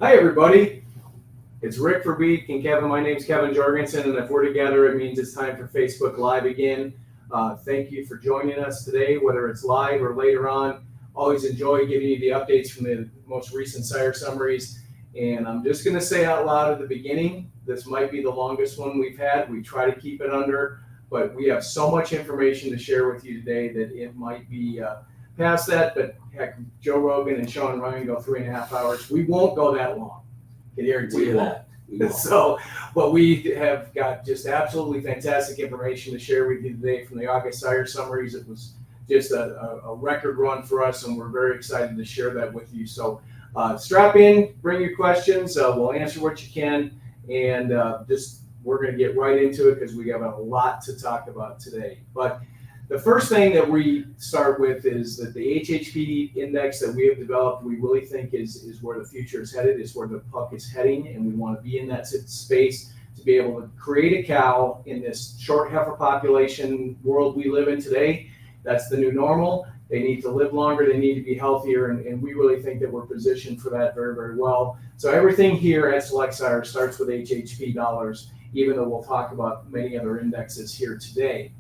Hi, everybody. It's Rick VerBeek and Kevin. My name's Kevin Jorgensen, and if we're together, it means it's time for Facebook Live again. Thank you for joining us today, whether it's live or later on. Always enjoy giving you the updates from the most recent Sire summaries. And I'm just going to say out loud at the beginning, this might be the longest one we've had. We try to keep it under, but we have so much information to share with you today that it might be past that. But heck, Joe Rogan and Sean Ryan go 3.5 hours. We won't go that long. I can guarantee you that. So, but we have got just absolutely fantastic information to share with you today from the August Sire summaries. It was just a record run for us, and we're very excited to share that with you. So strap in, bring your questions. We'll answer what you can, and we're going to get right into it because we have a lot to talk about today. But the first thing that we start with is that the HHP index that we have developed, we really think is where the future is headed, is where the puck is heading, and we want to be in that space to be able to create a cow in this short heifer population world we live in today. That's the new normal. They need to live longer, they need to be healthier, and we really think that we're positioned for that very, very well. So everything here at Select Sire starts with HHP dollars, even though we'll talk about many other indexes here today.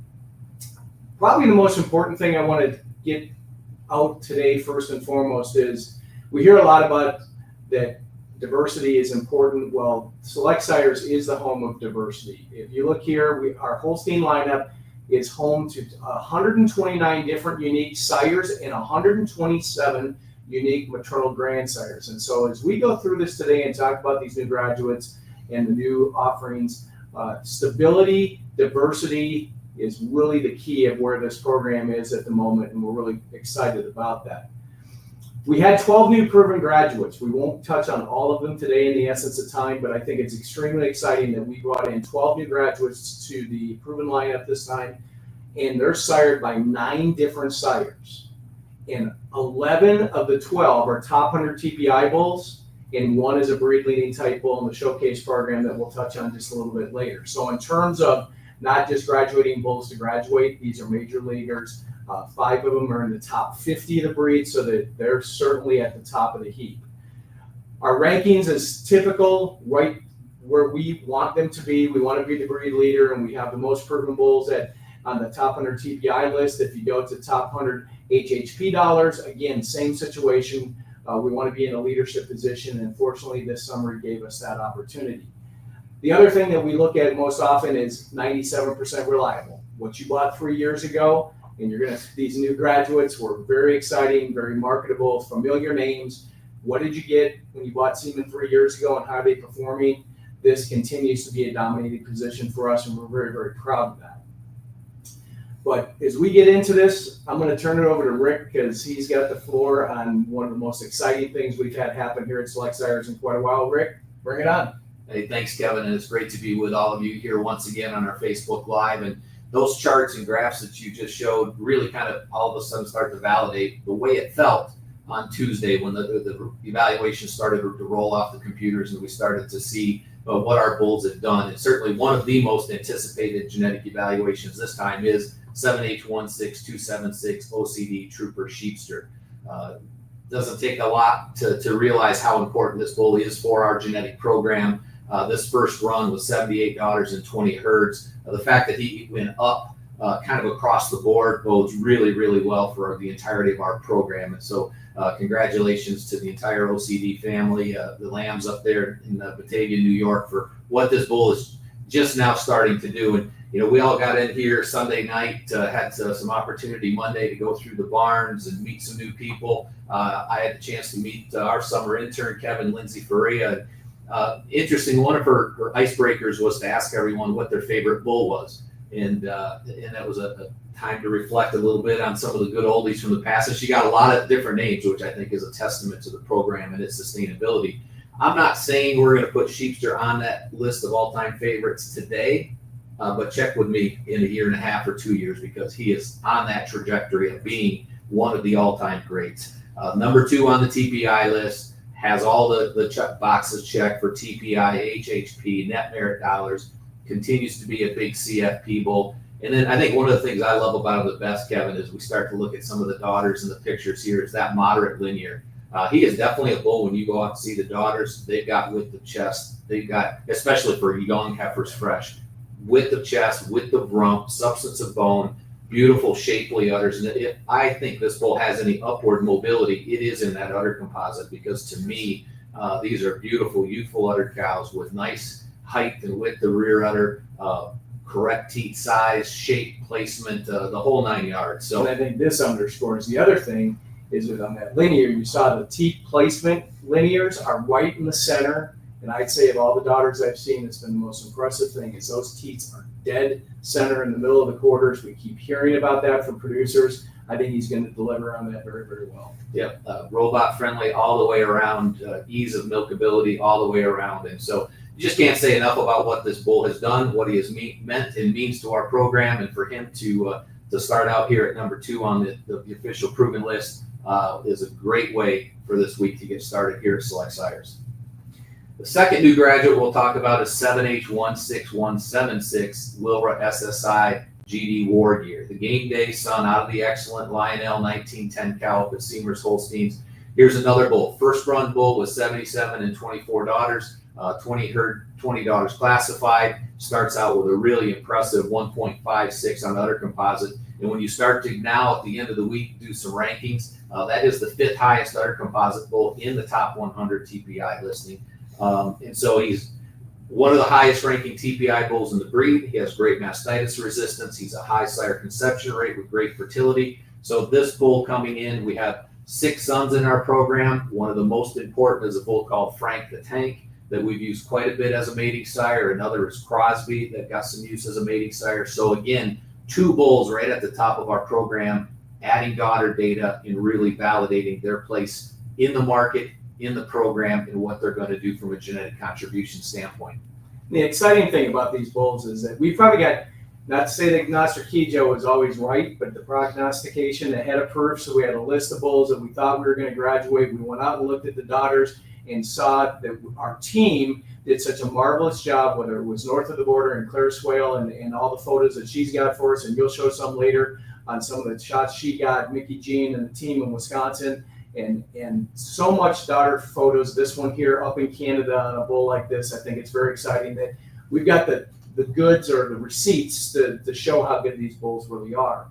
Probably the most important thing I want to get out today, first and foremost, is we hear a lot about that diversity is important. Well, Select Sires is the home of diversity. If you look here, our Holstein lineup is home to 129 different unique sires and 127 unique maternal grandsires. And so as we go through this today and talk about these new graduates and the new offerings, stability, diversity, is really the key of where this program is at the moment, and we're really excited about that. We had 12 new proven graduates. We won't touch on all of them today in the essence of time, but I think it's extremely exciting that we brought in 12 new graduates to the proven lineup this time, and they're sired by 9 different sires. And 11 of the 12 are top 100 TPI bulls, and 1 is a breed leading type bull in the showcase program that we'll touch on just a little bit later. So in terms of not just graduating bulls to graduate, these are major leaguers. 5 of them are in the top 50 of the breed, so that they're certainly at the top of the heap. Our rankings is typical, right where we want them to be. We want to be the breed leader, and we have the most proven bulls on the top 100 TPI list. If you go to top 100 HHP dollars, again, same situation. We want to be in a leadership position, and fortunately this summer gave us that opportunity. The other thing that we look at most often is 97% reliable. What you bought 3 years ago, and these new graduates were very exciting, very marketable, familiar names. What did you get when you bought semen 3 years ago, and how are they performing? This continues to be a dominating position for us, and we're very, very proud of that. But as we get into this, I'm going to turn it over to Rick because he's got the floor on one of the most exciting things we've had happen here at Select Sires in quite a while. Rick, bring it on. Hey, thanks, Kevin, and it's great to be with all of you here once again on our Facebook Live. And those charts and graphs that you just showed really kind of all of a sudden start to validate the way it felt on Tuesday when the evaluation started to roll off the computers and we started to see what our bulls have done. And certainly one of the most anticipated genetic evaluations this time is 7H16276 OCD Trooper Sheepster. Doesn't take a lot to realize how important this bull is for our genetic program. This first run was 78 daughters and 20 herds. The fact that he went up kind of across the board bodes really, really well for the entirety of our program. And so congratulations to the entire OCD family, the lambs up there in Batavia, New York, for what this bull is just now starting to do. And, you know, we all got in here Sunday night, had some opportunity Monday to go through the barns and meet some new people. I had the chance to meet our summer intern, Kevin Lindsay Faria. Interesting, one of her icebreakers was to ask everyone what their favorite bull was. And that was a time to reflect a little bit on some of the good oldies from the past. And she got a lot of different names, which I think is a testament to the program and its sustainability. I'm not saying we're going to put Sheepster on that list of all-time favorites today, but check with me in a year and a half or 2 years because he is on that trajectory of being one of the all-time greats. Number 2 on the TPI list, has all the check boxes checked for TPI, HHP, net merit dollars, continues to be a big CFP bull. And then I think one of the things I love about him the best, Kevin, is we start to look at some of the daughters in the pictures here is that moderate linear. He is definitely a bull. When you go out and see the daughters, they've got width of chest. They've got, especially for young heifers fresh, width of chest, width of rump, substance of bone, beautiful shapely udders. And if I think this bull has any upward mobility, it is in that udder composite, because to me, these are beautiful, youthful udder cows with nice height and width of rear udder, correct teat size, shape, placement, the whole 9 yards. So and I think this underscores the other thing is that on that linear, you saw the teat placement linears are white in the center. And I'd say of all the daughters I've seen, it's been the most impressive thing is those teats are dead center in the middle of the quarters. We keep hearing about that from producers. I think he's going to deliver on that very, very well. Yep, robot friendly all the way around, ease of milkability all the way around. And so you just can't say enough about what this bull has done, what he has meant and means to our program. And for him to start out here at number 2 on the official proven list is a great way for this week to get started here at Select Sires. The second new graduate we'll talk about is 7H16176 Wilra SSI GD War Gear. The game day son out of the excellent Lionel 1910 cow up at Seymour's Holsteins. Here's another bull. First run bull with 77 and 24 daughters, 20 herd, 20 daughters classified. Starts out with a really impressive 1.56 on udder composite. And when you start to now at the end of the week do some rankings, that is the 5th highest udder composite bull in the top 100 TPI listing. And so he's one of the highest ranking TPI bulls in the breed. He has great mastitis resistance. He's a high sire conception rate with great fertility. So this bull coming in, we have 6 sons in our program. One of the most important is a bull called Frank the Tank that we've used quite a bit as a mating sire. Another is Crosby that got some use as a mating sire. So again, 2 bulls right at the top of our program, adding daughter data and really validating their place in the market, in the program, and what they're going to do from a genetic contribution standpoint. The exciting thing about these bulls is that we've probably got, not to say that Gnostic was always right, but the prognostication ahead of proof. So we had a list of bulls that we thought we were going to graduate. We went out and looked at the daughters and saw that our team did such a marvelous job, whether it was north of the border and Claire Swale and all the photos that she's got for us. And you'll show some later on some of the shots she got, Mickey Jean and the team in Wisconsin. And so much daughter photos. This one here up in Canada on a bull like this, I think it's very exciting that we've got the goods or the receipts to show how good these bulls really are.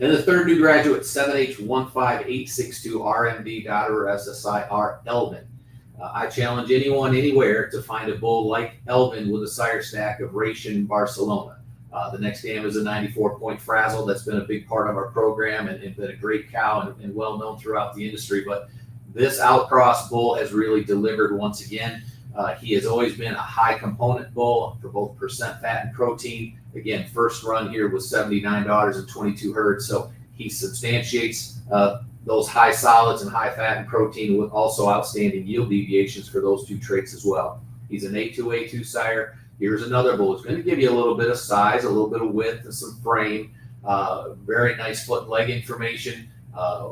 And the third new graduate, 7H15862 RMD daughter SSIR Elvin. I challenge anyone anywhere to find a bull like Elvin with a sire stack of Ration Barcelona. The next dam is a 94-point frazzle. That's been a big part of our program and been a great cow and well known throughout the industry. But this outcross bull has really delivered once again. He has always been a high component bull for both percent fat and protein. Again, first run here was $79 and 22 herds. So he substantiates those high solids and high fat and protein with also outstanding yield deviations for those 2 traits as well. He's an A2 sire. Here's another bull. It's going to give you a little bit of size, a little bit of width, and some frame. Very nice foot and leg information.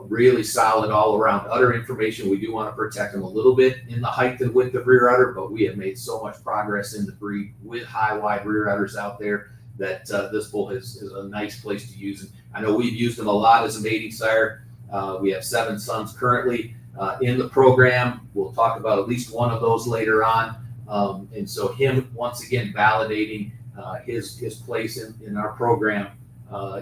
Really solid all around udder information. We do want to protect him a little bit in the height and width of rear udder, but we have made so much progress in the breed with high, wide rear udders out there that this bull is a nice place to use. And I know we've used him a lot as a mating sire. We have 7 sons currently in the program. We'll talk about at least one of those later on. And so him once again validating his place in our program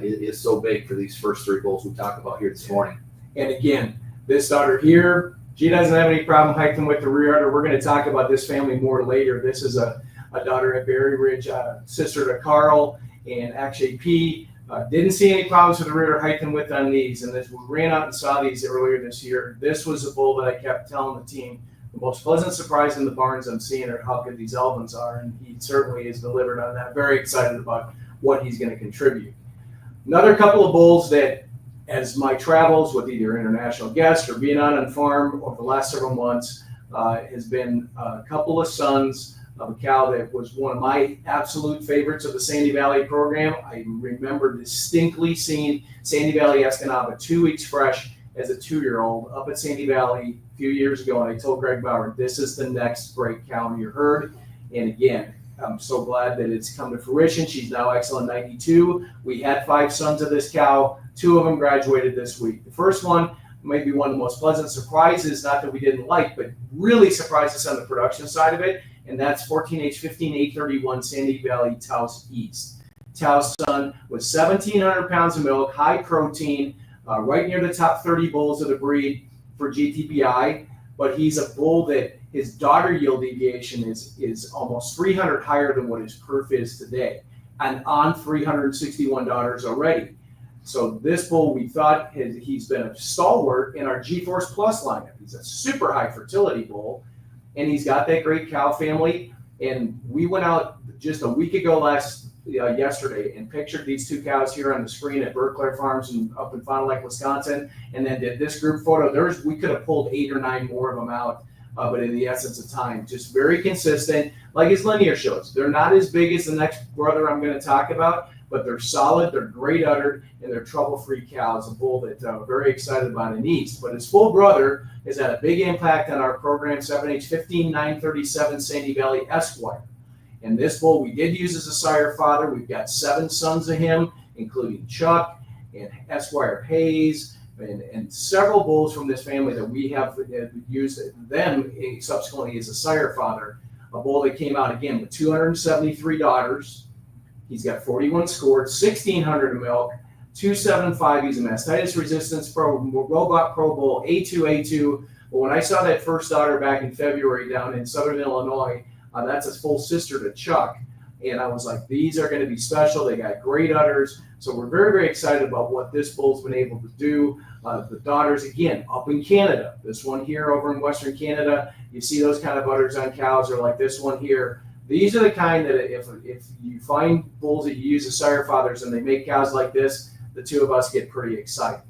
is so big for these first 3 bulls we talked about here this morning. And again, this daughter here, she doesn't have any problem hiking with the rear udder. We're going to talk about this family more later. This is a daughter at Berry Ridge, sister to Carl and Akshay P. Didn't see any problems with the rear udder height and width on these. And as we ran out and saw these earlier this year, this was a bull that I kept telling the team, the most pleasant surprise in the barns I'm seeing are how good these Elvins are, and he certainly has delivered on that. Very excited about what he's going to contribute. Another couple of bulls that, as my travels with either international guests or being on farm over the last several months, has been a couple of sons of a cow that was one of my absolute favorites of the Sandy Valley program. I remember distinctly seeing Sandy Valley Escanaba 2 weeks fresh as a 2-year-old up at Sandy Valley a few years ago, and I told Greg Bauer, this is the next great cow in your herd. And again, I'm so glad that it's come to fruition. She's now excellent 92. We had 5 sons of this cow. 2 of them graduated this week. The first one, maybe one of the most pleasant surprises, not that we didn't like, but really surprised us on the production side of it. And that's 14H15831 Sandy Valley Taos East. Taos son with 1,700 pounds of milk, high protein, right near the top 30 bulls of the breed for GTPI. But he's a bull that his daughter yield deviation is almost 300 higher than what his perf is today, and on 361 daughters already. So this bull, we thought he's been a stalwart in our G-Force Plus lineup. He's a super high fertility bull, and he's got that great cow family. And we went out just a week ago yesterday and pictured these two cows here on the screen at Berkeley Farms and up in Fond du Lac, Wisconsin, and then did this group photo. We could have pulled 8 or 9 more of them out, but in the essence of time, just very consistent, like his linear shows. They're not as big as the next brother I'm going to talk about, but they're solid, they're great uddered, and they're trouble-free cows, a bull that I'm very excited about in East. But his full brother has had a big impact on our program, 7H15937 Sandy Valley Esquire. And this bull we did use as a sire father. We've got 7 sons of him, including Chuck and Esquire Hayes, and several bulls from this family that we have used them subsequently as a sire father. A bull that came out again with 273 daughters. He's got 41 scored, 1,600 of milk, 275. He's a mastitis resistance pro, robot pro bull, A2. But when I saw that first daughter back in February down in Southern Illinois, that's his full sister to Chuck. And I was like, these are going to be special. They got great udders. So we're very, very excited about what this bull's been able to do. The daughters, again, up in Canada. This one here over in Western Canada, you see those kind of udders on cows, or like this one here. These are the kind that if you find bulls that you use as sire fathers and they make cows like this, the two of us get pretty excited.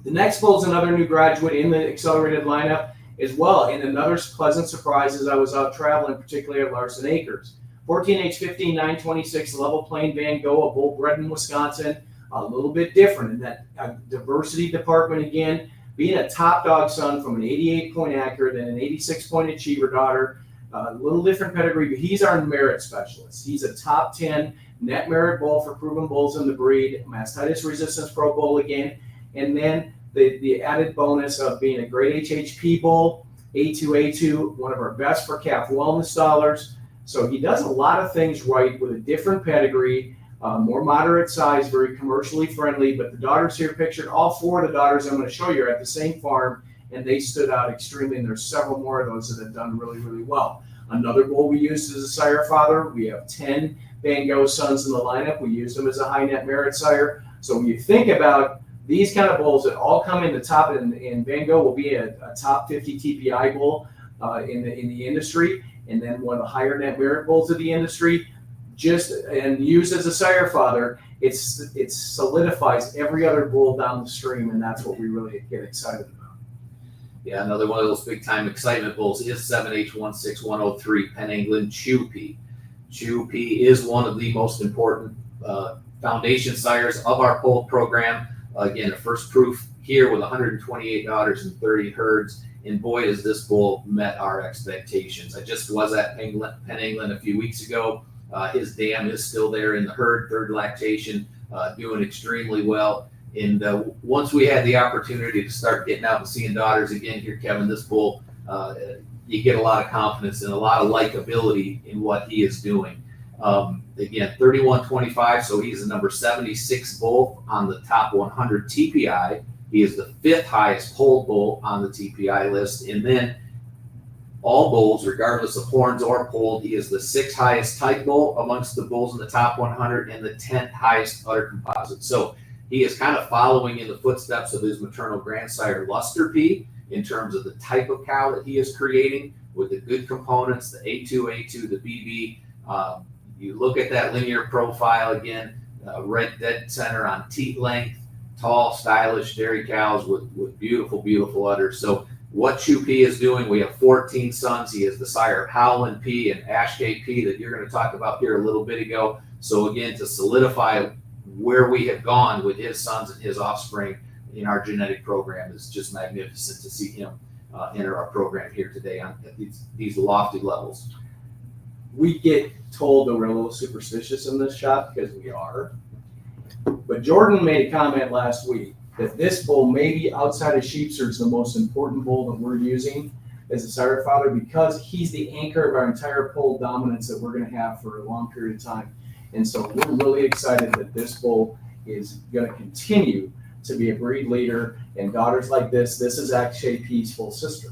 The next bull is another new graduate in the accelerated lineup as well, and another pleasant surprise as I was out traveling, particularly at Larson Acres. 14H15926 level plain Van Gogh, a bull bred in Wisconsin, a little bit different in that diversity department again, being a top dog son from an 88-point accurate and an 86-point achiever daughter. A little different pedigree, but he's our merit specialist. He's a top 10 net merit bull for proven bulls in the breed, mastitis resistance pro bull again, and then the added bonus of being a great HHP bull, A2, one of our best for calf wellness dollars. So he does a lot of things right with a different pedigree, more moderate size, very commercially friendly. But the daughters here pictured, all 4 of the daughters I'm going to show you are at the same farm, and they stood out extremely, and there's several more of those that have done really, really well. Another bull we used as a sire father, we have 10 Van Gogh sons in the lineup. We used them as a high net merit sire. So when you think about these kind of bulls that all come in the top, and Van Gogh will be a top 50 TPI bull in the industry, and then one of the higher net merit bulls of the industry, and used as a sire father, it solidifies every other bull down the stream, and that's what we really get excited about. Yeah, another one of those big-time excitement bulls is 7H16103 Penn England Chew-P. Chew-P is one of the most important foundation sires of our poll program. Again, the first proof here with 128 daughters and 30 herds, and boy, has this bull met our expectations. I just was at Penn England a few weeks ago. His dam is still there in the herd, third lactation, doing extremely well. And once we had the opportunity to start getting out and seeing daughters again here, Kevin, this bull, you get a lot of confidence and a lot of likability in what he is doing. Again, 3125, so he's the number 76 bull on the top 100 TPI. He is the 5th highest polled bull on the TPI list. And then all bulls, regardless of horns or polled, he is the 6th highest type bull amongst the bulls in the top 100 and the 10th highest udder composite. So he is kind of following in the footsteps of his maternal grandsire, Luster P, in terms of the type of cow that he is creating with the good components, the A2, the BB. You look at that linear profile again, red dead center on teat length, tall, stylish dairy cows with beautiful, beautiful udders. So what Chew-P is doing, we have 14 sons. He is the sire of Howland P and Ashgate P that you're going to talk about here a little bit ago. So again, to solidify where we have gone with his sons and his offspring in our genetic program is just magnificent to see him enter our program here today at these lofty levels. We get told that we're a little superstitious in this shop because we are. But Jordan made a comment last week that this bull, maybe outside of Sheepster, is the most important bull that we're using as a sire father, because he's the anchor of our entire poll dominance that we're going to have for a long period of time. And so we're really excited that this bull is going to continue to be a breed leader, and daughters like this is actually P's full sister.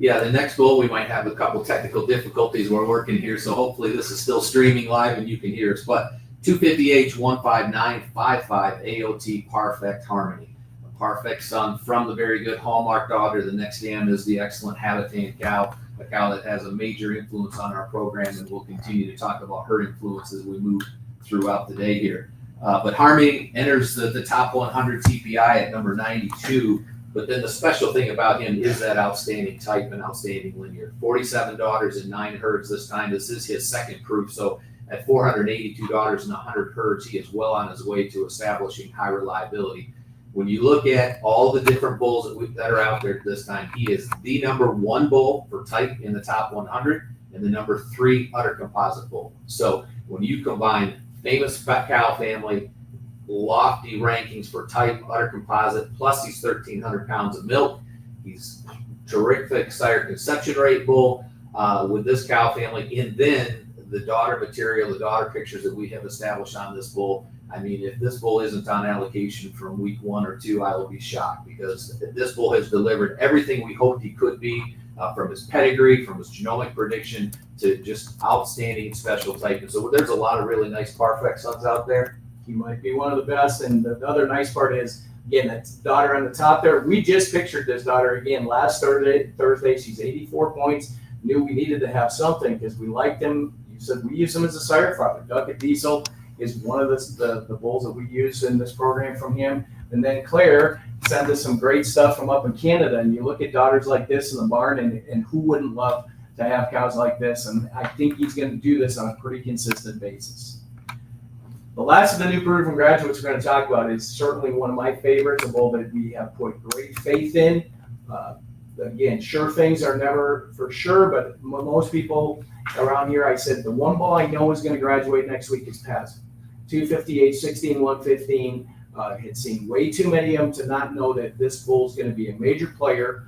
Yeah, the next bull, we might have a couple technical difficulties. We're working here, so hopefully this is still streaming live and you can hear us. But 250H15955 AOT Perfect Harmony. A perfect son from the very good Hallmark daughter. The next dam is the excellent Habitat cow, a cow that has a major influence on our program, and we'll continue to talk about her influence as we move throughout the day here. But Harmony enters the top 100 TPI at number 92. But then the special thing about him is that outstanding type and outstanding linear. 47 daughters and 9 herds this time. This is his second proof. So at 482 daughters and 100 herds, he is well on his way to establishing high reliability. When you look at all the different bulls that are out there this time, he is the number 1 bull for type in the top 100 and the number 3 udder composite bull. So when you combine famous cow family, lofty rankings for type, udder composite, plus these 1,300 pounds of milk. He's terrific sire conception rate bull with this cow family. And then the daughter material, the daughter pictures that we have established on this bull. I mean, if this bull isn't on allocation from week 1 or 2, I will be shocked, because this bull has delivered everything we hoped he could be, from his pedigree, from his genomic prediction, to just outstanding special type. And so there's a lot of really nice perfect sons out there. He might be one of the best. And the other nice part is, again, that daughter on the top there. We just pictured this daughter again last Thursday. She's 84 points. Knew we needed to have something because we liked him. You said we use him as a sire father. Ducat Diesel is one of the bulls that we use in this program from him. And then Claire sent us some great stuff from up in Canada. And you look at daughters like this in the barn, and who wouldn't love to have cows like this? And I think he's going to do this on a pretty consistent basis. The last of the new proven graduates we're going to talk about is certainly one of my favorites, a bull that we have put great faith in. Again, sure things are never for sure, but most people around here, I said the one bull I know is going to graduate next week is Paz. 258, 16, 115. Had seen way too many of them to not know that this bull is going to be a major player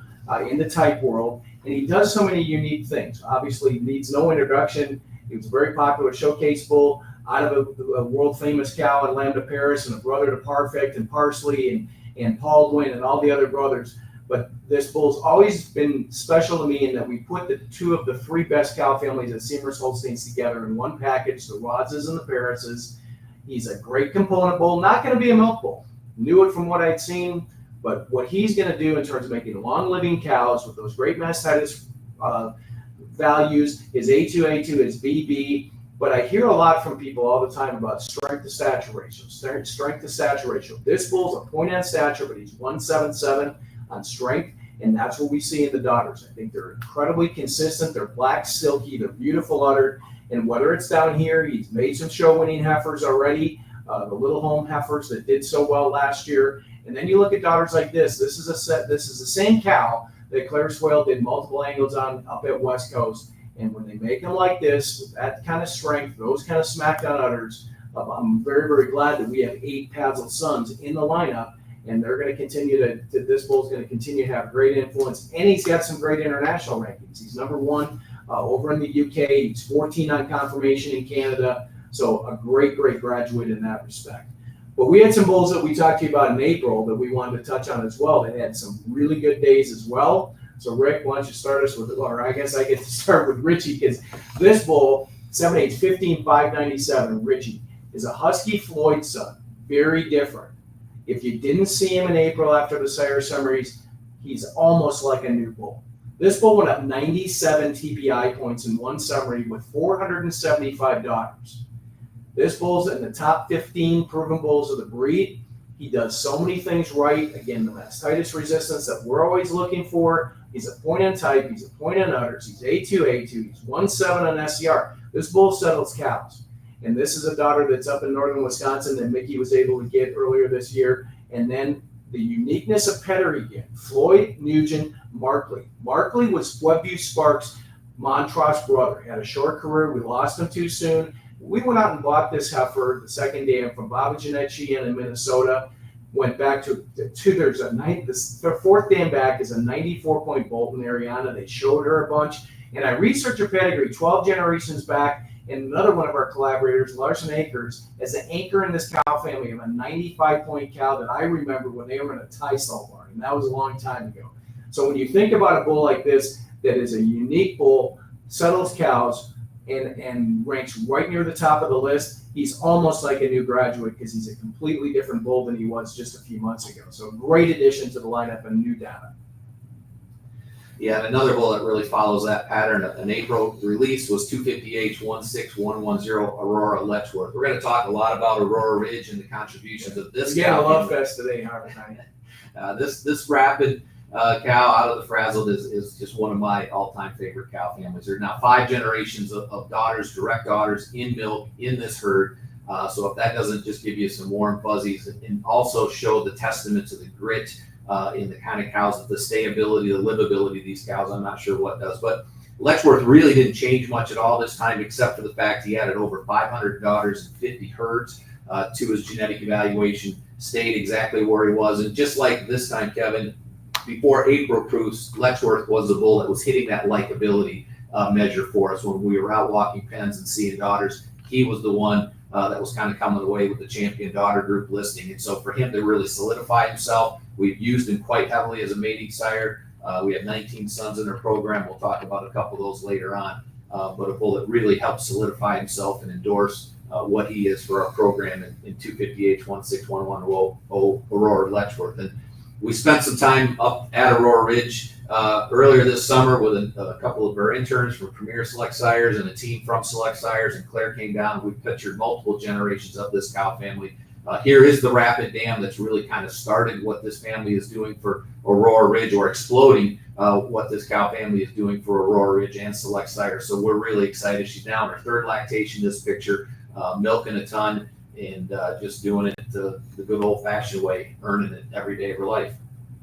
in the type world. And he does so many unique things. Obviously, needs no introduction. He was a very popular showcase bull out of a world-famous cow in Lambda Paris, and a brother to Perfect and Parsley and Baldwin and all the other brothers. But this bull's always been special to me in that we put the 2 of the 3 best cow families at Sire Holsteins together in one package, the Rodses and the Parises. He's a great component bull, not going to be a milk bull. Knew it from what I'd seen, but what he's going to do in terms of making long-living cows with those great mastitis values, his A2, his BB. But I hear a lot from people all the time about strength to stature ratio, strength to stature ratio. This bull's a point on stature, but he's 177 on strength, and that's what we see in the daughters. I think they're incredibly consistent. They're black, silky, they're beautiful uddered, and whether it's down here, he's made some show-winning heifers already, the little home heifers that did so well last year. And then you look at daughters like this. This is the same cow that Claire Swale did multiple angles on up at West Coast. And when they make them like this, with that kind of strength, those kind of smackdown udders, I'm very, very glad that we have 8 Pazzle sons in the lineup, and they're going to continue this bull's going to continue to have great influence. And he's got some great international rankings. He's number 1 over in the UK. He's 14 on confirmation in Canada. So a great, great graduate in that respect. But we had some bulls that we talked to you about in April that we wanted to touch on as well. They had some really good days as well. So Rick, why don't you start us with, or I guess I get to start with Richie, because this bull, 7'8", 15, 597, Richie, is a Husky Floyd son. Very different. If you didn't see him in April after the sire summaries, he's almost like a new bull. This bull went up 97 TPI points in one summary with 475 daughters. This bull's in the top 15 proven bulls of the breed. He does so many things right. Again, the mastitis resistance that we're always looking for. He's a point on type. He's a point on udders. He's A2. He's 1.7 on SCR. This bull settles cows. And this is a daughter that's up in northern Wisconsin that Mickey was able to get earlier this year. And then the uniqueness of pedigree again. Floyd, Nugent, Markley. Markley was Webview Sparks' Montross brother. He had a short career. We lost him too soon. We went out and bought this heifer the second dam from Baba Jeanette Sheehan in Minnesota. Went back to their fourth dam back is a 94-point Bolton Ariana. They showed her a bunch, and I researched her pedigree 12 generations back. And another one of our collaborators, Larson Akers, as an anchor in this cow family of a 95-point cow that I remember when they were in a tie salt barn, and that was a long time ago. So when you think about a bull like this, that is a unique bull, settles cows, and ranks right near the top of the list, he's almost like a new graduate because he's a completely different bull than he was just a few months ago. So a great addition to the lineup and new data. Yeah, and another bull that really follows that pattern, an April release, was 250H 16110 Aurora Letchworth. We're going to talk a lot about Aurora Ridge and the contributions of this cow. Yeah, a love fest today, Harvey. This rapid cow out of the frazzled is just one of my all-time favorite cow families. There are now 5 generations of daughters, direct daughters in milk in this herd. So if that doesn't just give you some warm fuzzies and also show the testament to the grit in the kind of cows, the stayability, the livability of these cows, I'm not sure what does. But Letchworth really didn't change much at all this time, except for the fact he added over 500 daughters and 50 herds to his genetic evaluation, stayed exactly where he was. And just like this time, Kevin, before April proofs, Letchworth was the bull that was hitting that likability measure for us when we were out walking pens and seeing daughters. He was the one that was kind of coming away with the champion daughter group listing. And so for him to really solidify himself, we've used him quite heavily as a mating sire. We have 19 sons in our program. We'll talk about a couple of those later on. But a bull that really helped solidify himself and endorse what he is for our program in 250H 16110 Aurora Letchworth. And we spent some time up at Aurora Ridge earlier this summer with a couple of our interns from Premier Select Sires and a team from Select Sires, and Claire came down. We pictured multiple generations of this cow family. Here is the rapid dam that's really kind of started what this family is doing for Aurora Ridge, or exploding what this cow family is doing for Aurora Ridge and Select Sires. So we're really excited. She's now in her 3rd lactation this picture, milking a ton, and just doing it the good old-fashioned way, earning it every day of her life.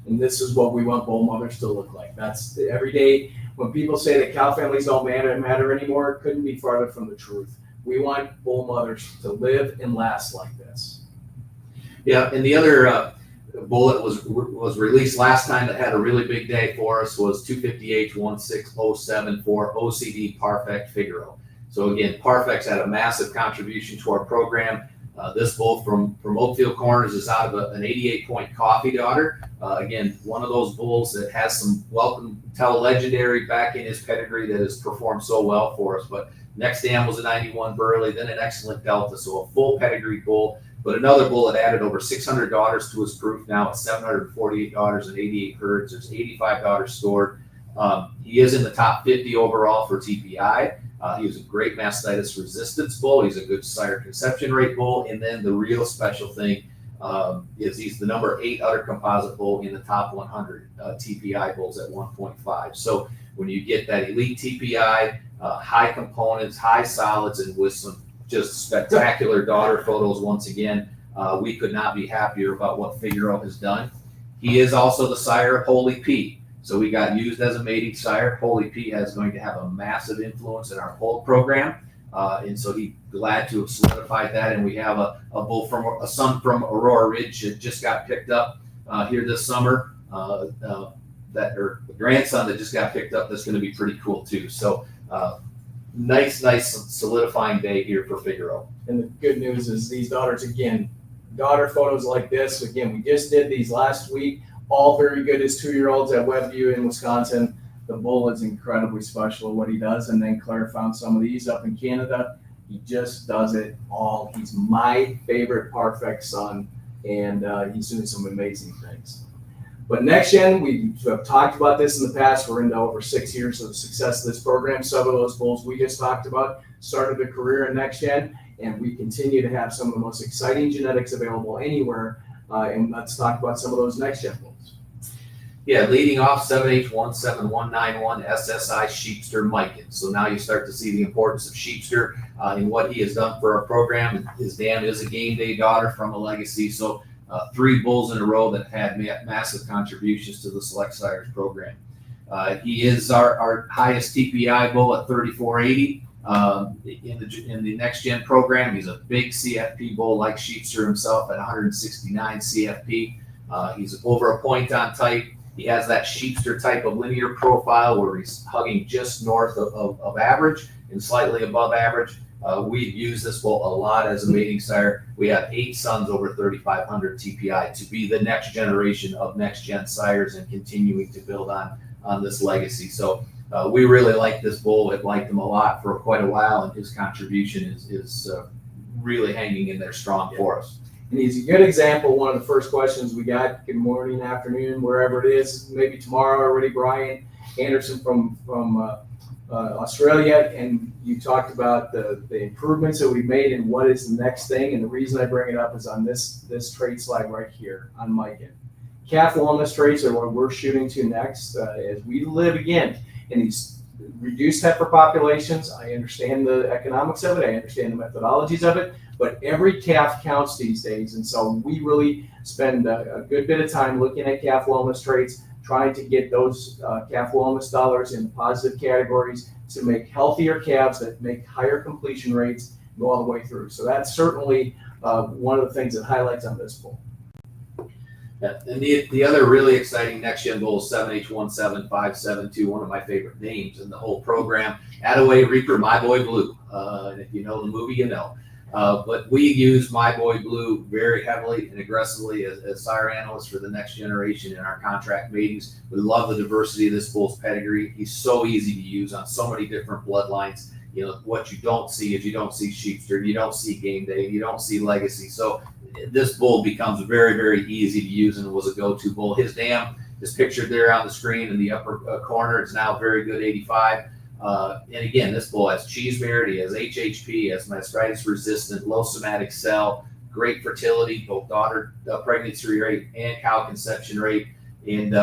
And this is what we want bull mothers to look like. That's every day. When people say that cow families don't matter anymore, it couldn't be farther from the truth. We want bull mothers to live and last like this. Yeah, and the other bull that was released last time that had a really big day for us was 250H 16074 for OCD Parfect Figaro. So again, Parfect's had a massive contribution to our program. This bull from Oakfield Corners is out of an 88-point coffee daughter. Again, one of those bulls that has some welcome tell legendary back in his pedigree that has performed so well for us. But next dam was a 91 Burley, then an excellent Delta, so a full pedigree bull. But another bull that added over 600 daughters to his proof now at 748 daughters and 88 herds. There's 85 daughters stored. He is in the top 50 overall for TPI. He was a great mastitis resistance bull. He's a good sire conception rate bull. And then the real special thing is he's the number 8 udder composite bull in the top 100 TPI bulls at 1.5. So when you get that elite TPI, high components, high solids, and with some just spectacular daughter photos once again, we could not be happier about what Figaro has done. He is also the sire of Holy Pete. So we got used as a mating sire. Holy Pete is going to have a massive influence in our whole program. And so he's glad to have solidified that. And we have a bull from a son from Aurora Ridge that just got picked up here this summer. Or the grandson that just got picked up, that's going to be pretty cool too. So nice solidifying day here for Figaro. And the good news is these daughters, again, daughter photos like this, again, we just did these last week. All very good as 2-year-olds at Webview in Wisconsin. The bull is incredibly special at what he does. And then Claire found some of these up in Canada. He just does it all. He's my favorite Parfect son, and he's doing some amazing things. But next gen, we have talked about this in the past. We're into over 6 years of the success of this program. Some of those bulls we just talked about started a career in next gen, and we continue to have some of the most exciting genetics available anywhere. And let's talk about some of those next gen bulls. Yeah, leading off 7H17191 SSI Sheepster Mikan. So now you start to see the importance of Sheepster in what he has done for our program. His dam is a game day daughter from a legacy. So 3 bulls in a row that had massive contributions to the Select Sires program. He is our highest TPI bull at 3480. In the next gen program, he's a big CFP bull like Sheepster himself at 169 CFP. He's over a point on type. He has that Sheepster type of linear profile where he's hugging just north of average and slightly above average. We've used this bull a lot as a mating sire. We have 8 sons over 3,500 TPI to be the next generation of next gen sires and continuing to build on this legacy. So we really like this bull. We've liked him a lot for quite a while, and his contribution is really hanging in there strong for us. And he's a good example. One of the first questions we got, good morning, afternoon, wherever it is, maybe tomorrow already, Brian Anderson from Australia. And you talked about the improvements that we've made and what is the next thing. And the reason I bring it up is on this trait slide right here on Micah. Calf wellness traits are what we're shooting to next as we live again in these reduced heifer populations. I understand the economics of it. I understand the methodologies of it. But every calf counts these days. And so we really spend a good bit of time looking at calf wellness traits, trying to get those calf wellness dollars in positive categories to make healthier calves that make higher completion rates go all the way through. So that's certainly one of the things that highlights on this bull. Yeah. And the other really exciting next gen bull is 7H17572, one of my favorite names in the whole program. Attaway Reaper, My Boy Blue. And if you know the movie, you know. But we use My Boy Blue very heavily and aggressively as sire analysts for the next generation in our contract matings. We love the diversity of this bull's pedigree. He's so easy to use on so many different bloodlines. You know, what you don't see is you don't see Sheepster, you don't see Game Day, you don't see Legacy. So this bull becomes very, very easy to use and was a go-to bull. His dam is pictured there on the screen in the upper corner. It's now very good 85. And again, this bull has cheese merit, he has HHP, has mastitis resistant, low somatic cell, great fertility, both daughter pregnancy rate and cow conception rate. And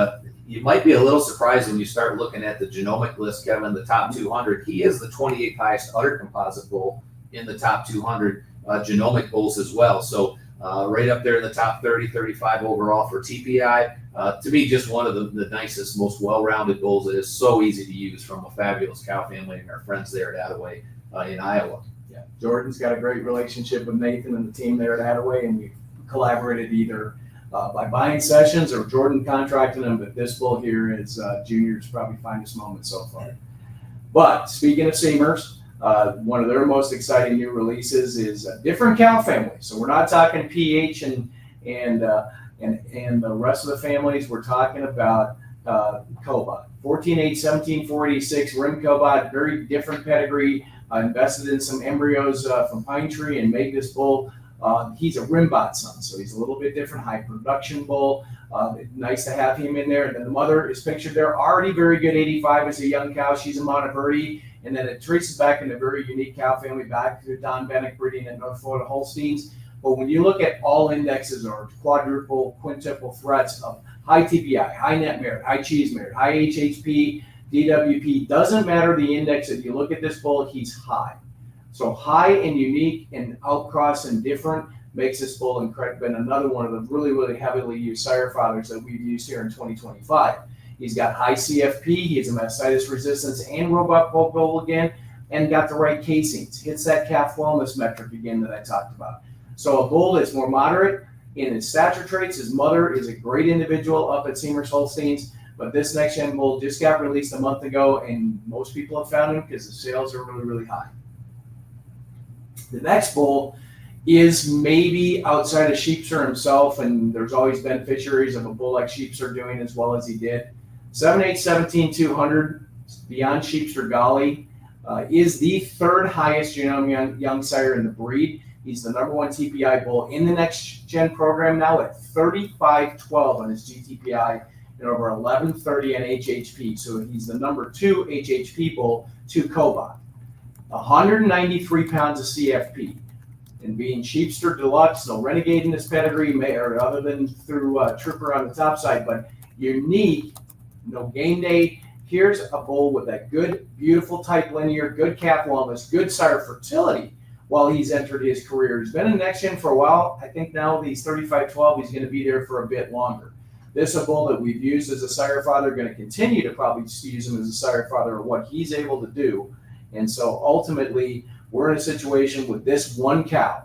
you might be a little surprised when you start looking at the genomic list, Kevin, the top 200. He is the 28th highest udder composite bull in the top 200 genomic bulls as well. So right up there in the top 30, 35 overall for TPI. To me, just one of the nicest, most well-rounded bulls that is so easy to use from a fabulous cow family and our friends there at Attaway in Iowa. Yeah, Jordan's got a great relationship with Nathan and the team there at Attaway, and we collaborated either by buying sessions or Jordan contracting them. But this bull here is Junior's probably finest moment so far. But speaking of Seamers, one of their most exciting new releases is a different cow family. So we're not talking PH and the rest of the families. We're talking about Cobot. 14H, 1746, Rim Cobot, very different pedigree. Invested in some embryos from Pine Tree and made this bull. He's a Rimbot son, so he's a little bit different, high production bull. Nice to have him in there. And then the mother is pictured there, already very good 85 as a young cow. She's a Monteverdi. And then it traces back in a very unique cow family back to Don Bennick breeding at North Florida Holsteins. But when you look at all indexes or quadruple, quintuple threats of high TPI, high net merit, high cheese merit, high HHP, DWP, doesn't matter the index. If you look at this bull, he's high. So high and unique and outcross and different makes this bull been another one of the really, really heavily used sire fathers that we've used here in 2025. He's got high CFP, he has a mastitis resistance and robot bull again, and got the right casings. Hits that calf wellness metric again that I talked about. So a bull that's more moderate in his stature traits. His mother is a great individual up at Seamers Holsteins, but this next gen bull just got released a month ago, and most people have found him because the sales are really, really high. The next bull is maybe outside of Sheepster himself, and there's always beneficiaries of a bull like Sheepster doing as well as he did. 7H 17200, beyond Sheepster Golly, is the third highest genome young sire in the breed. He's the number 1 TPI bull in the next gen program now at 3512 on his GTPI and over 1130 on HHP. So he's the number 2 HHP bull to Cobot. 193 pounds of CFP. And being Sheepster Deluxe, no renegade in this pedigree, or other than through Trooper on the top side, but unique, no game day. Here's a bull with that good, beautiful type linear, good calf wellness, good sire fertility while he's entered his career. He's been in next gen for a while. I think now that he's 35-12, he's going to be there for a bit longer. This is a bull that we've used as a sire father, going to continue to probably use him as a sire father of what he's able to do. And so ultimately, we're in a situation with this one cow.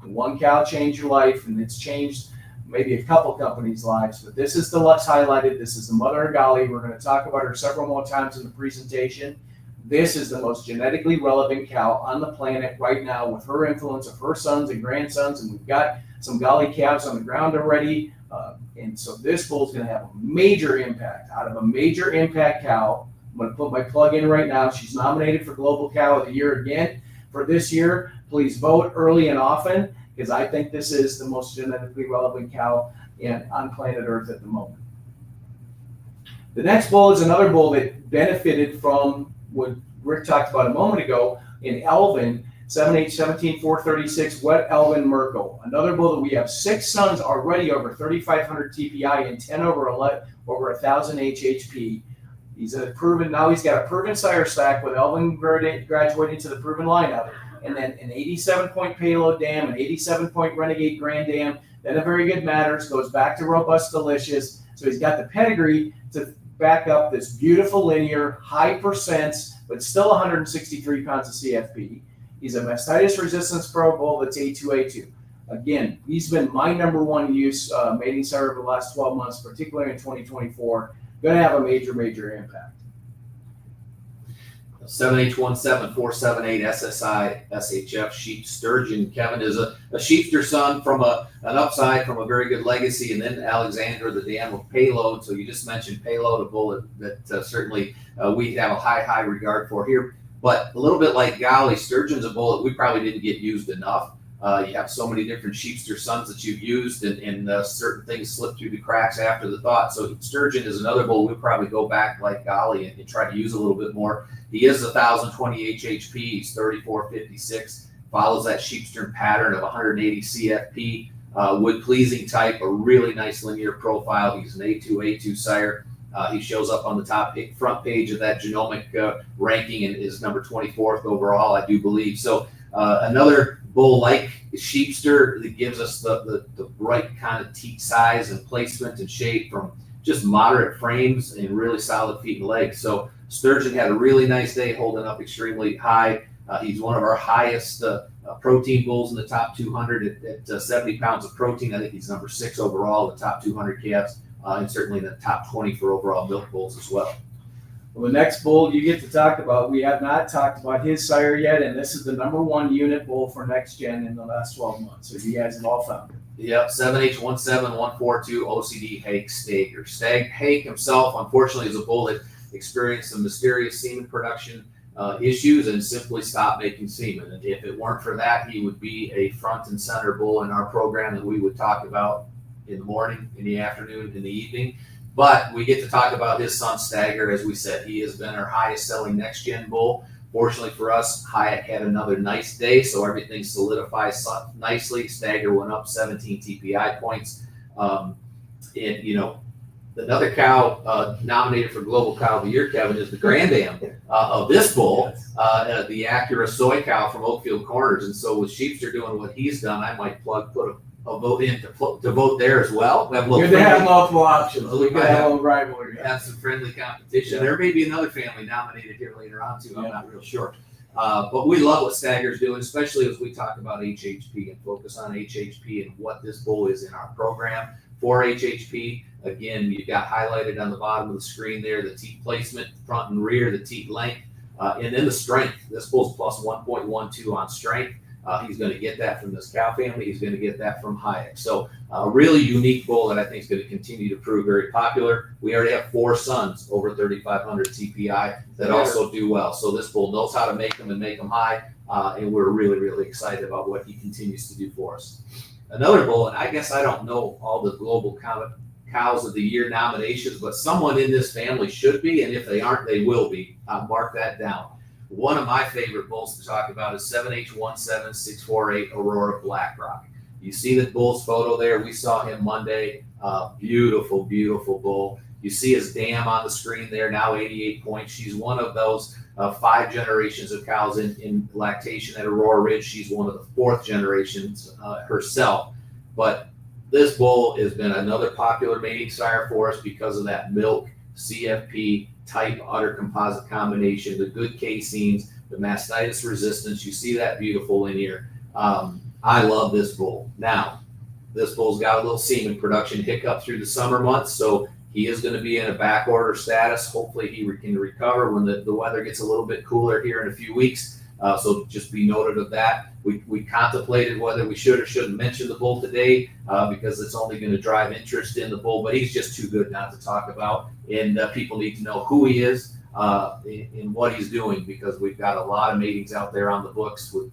One cow changed your life, and it's changed maybe a couple companies' lives, but this is the Lux highlighted. This is the mother of Golly. We're going to talk about her several more times in the presentation. This is the most genetically relevant cow on the planet right now, with her influence of her sons and grandsons, and we've got some Golly calves on the ground already. And so this bull is going to have a major impact. Out of a major impact cow, I'm going to put my plug in right now. She's nominated for Global Cow of the Year again for this year. Please vote early and often, because I think this is the most genetically relevant cow on planet Earth at the moment. The next bull is another bull that benefited from what Rick talked about a moment ago in Elvin, 7H17436 Wet Elvin Merkel. Another bull that we have 6 sons already over 3,500 TPI and 10 over 1,000 HHP. He's got a proven sire stack with Elvin graduating to the proven lineup, and then an 87-point payload dam, an 87-point Renegade Grand Dam, then a very good Matters, goes back to Robust Delicious. So he's got the pedigree to back up this beautiful linear, high percents, but still 163 pounds of CFP. He's a mastitis resistance pro bull that's A2A2. Again, he's been my number one use mating sire over the last 12 months, particularly in 2024. Going to have a major impact. 7H17478 SSI SHF sheep sturgeon. Kevin is a sheepster son from an upside from a very good legacy, and then Alexander the dam of payload. So you just mentioned payload, a bull that certainly we have a high regard for here. But a little bit like Golly, sturgeon's a bull that we probably didn't get used enough. You have so many different sheepster sons that you've used, and certain things slip through the cracks after the thought. So sturgeon is another bull we'll probably go back like Golly and try to use a little bit more. He is 1,020 HHP. He's 3456. Follows that sheepster pattern of 180 CFP. Wood pleasing type, a really nice linear profile. He's an A2A2 sire. He shows up on the front page of that genomic ranking and is number 24th overall, I do believe. So another bull like sheepster that gives us the right kind of teat size and placement and shape from just moderate frames and really solid feet and legs. So sturgeon had a really nice day, holding up extremely high. He's one of our highest protein bulls in the top 200 at 70 pounds of protein. I think he's number 6 overall in the top 200 calves, and certainly in the top 20 for overall milk bulls as well. Well, the next bull you get to talk about, we have not talked about his sire yet, and this is the number 1 unit bull for next gen in the last 12 months. So you guys have all found it. Yep, 7H17142 OCD Hake Stager. Hake himself, unfortunately, is a bull that experienced some mysterious semen production issues and simply stopped making semen. And if it weren't for that, he would be a front and center bull in our program that we would talk about in the morning, in the afternoon, in the evening. But we get to talk about his son Stagger. As we said, he has been our highest selling next gen bull. Fortunately for us, Hayek had another nice day, so everything solidifies nicely. Stagger went up 17 TPI points. Another cow nominated for Global Cow of the Year, Kevin, is the Grand Dam of this bull, the Acura soy cow from Oakfield Corners. And so with Sheepster doing what he's done, I might put a vote in to vote there as well. We have Good to have multiple options. We could have a little rivalry. Have some friendly competition. Yeah. There may be another family nominated here later on too. I'm not real sure. But we love what Stagger's doing, especially as we talk about HHP and focus on HHP and what this bull is in our program for HHP. Again, you've got highlighted on the bottom of the screen there, the teat placement, front and rear, the teat length, and then the strength. This bull's plus 1.12 on strength. He's going to get that from this cow family. He's going to get that from Hayek. So a really unique bull that I think is going to continue to prove very popular. We already have 4 sons over 3,500 TPI that also do well. So this bull knows how to make them and make them high. And we're really, really excited about what he continues to do for us. Another bull, and I guess I don't know all the Global Cows of the Year nominations, but someone in this family should be. And if they aren't, they will be. Mark that down. One of my favorite bulls to talk about is 7H17648 Aurora Blackrock. You see the bull's photo there. We saw him Monday. Beautiful, beautiful bull. You see his dam on the screen there, now 88 points. She's one of those 5 generations of cows in lactation at Aurora Ridge. She's one of the 4th generations herself. But this bull has been another popular mating sire for us because of that milk CFP type udder composite combination, the good caseins, the mastitis resistance. You see that beautiful linear. I love this bull. Now, this bull's got a little semen production hiccup through the summer months, so he is going to be in a back order status. Hopefully he can recover when the weather gets a little bit cooler here in a few weeks. So just be noted of that. We contemplated whether we should or shouldn't mention the bull today because it's only going to drive interest in the bull, but he's just too good not to talk about. And people need to know who he is and what he's doing, because we've got a lot of matings out there on the books with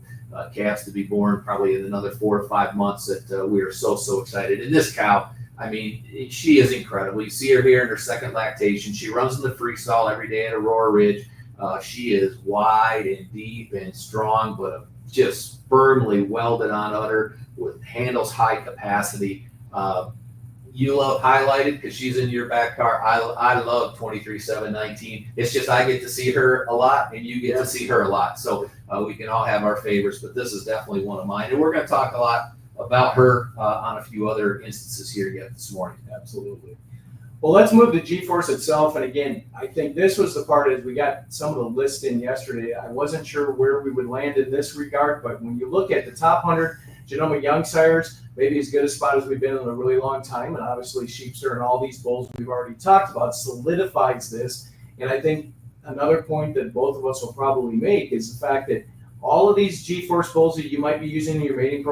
calves to be born probably in another 4 to 5 months that we are so excited. And this cow, I mean, she is incredible. You see her here in her second lactation. She runs in the freestyle every day at Aurora Ridge. She is wide and deep and strong, but just firmly welded on udder with handles high capacity. You love highlighted because she's in your back car. I love 23-7-19. It's just I get to see her a lot and you get to see her a lot. So we can all have our favorites, but this is definitely one of mine. And we're going to talk a lot about her on a few other instances here yet this morning. Absolutely. Well, let's move to G-Force itself. And again, I think this was the part as we got some of the lists in yesterday. I wasn't sure where we would land in this regard, but when you look at the top 100 genomic young sires, maybe as good a spot as we've been in a really long time. And obviously Sheepster and all these bulls we've already talked about solidifies this. And I think another point that both of us will probably make is the fact that all of these G-Force bulls that you might be using in your mating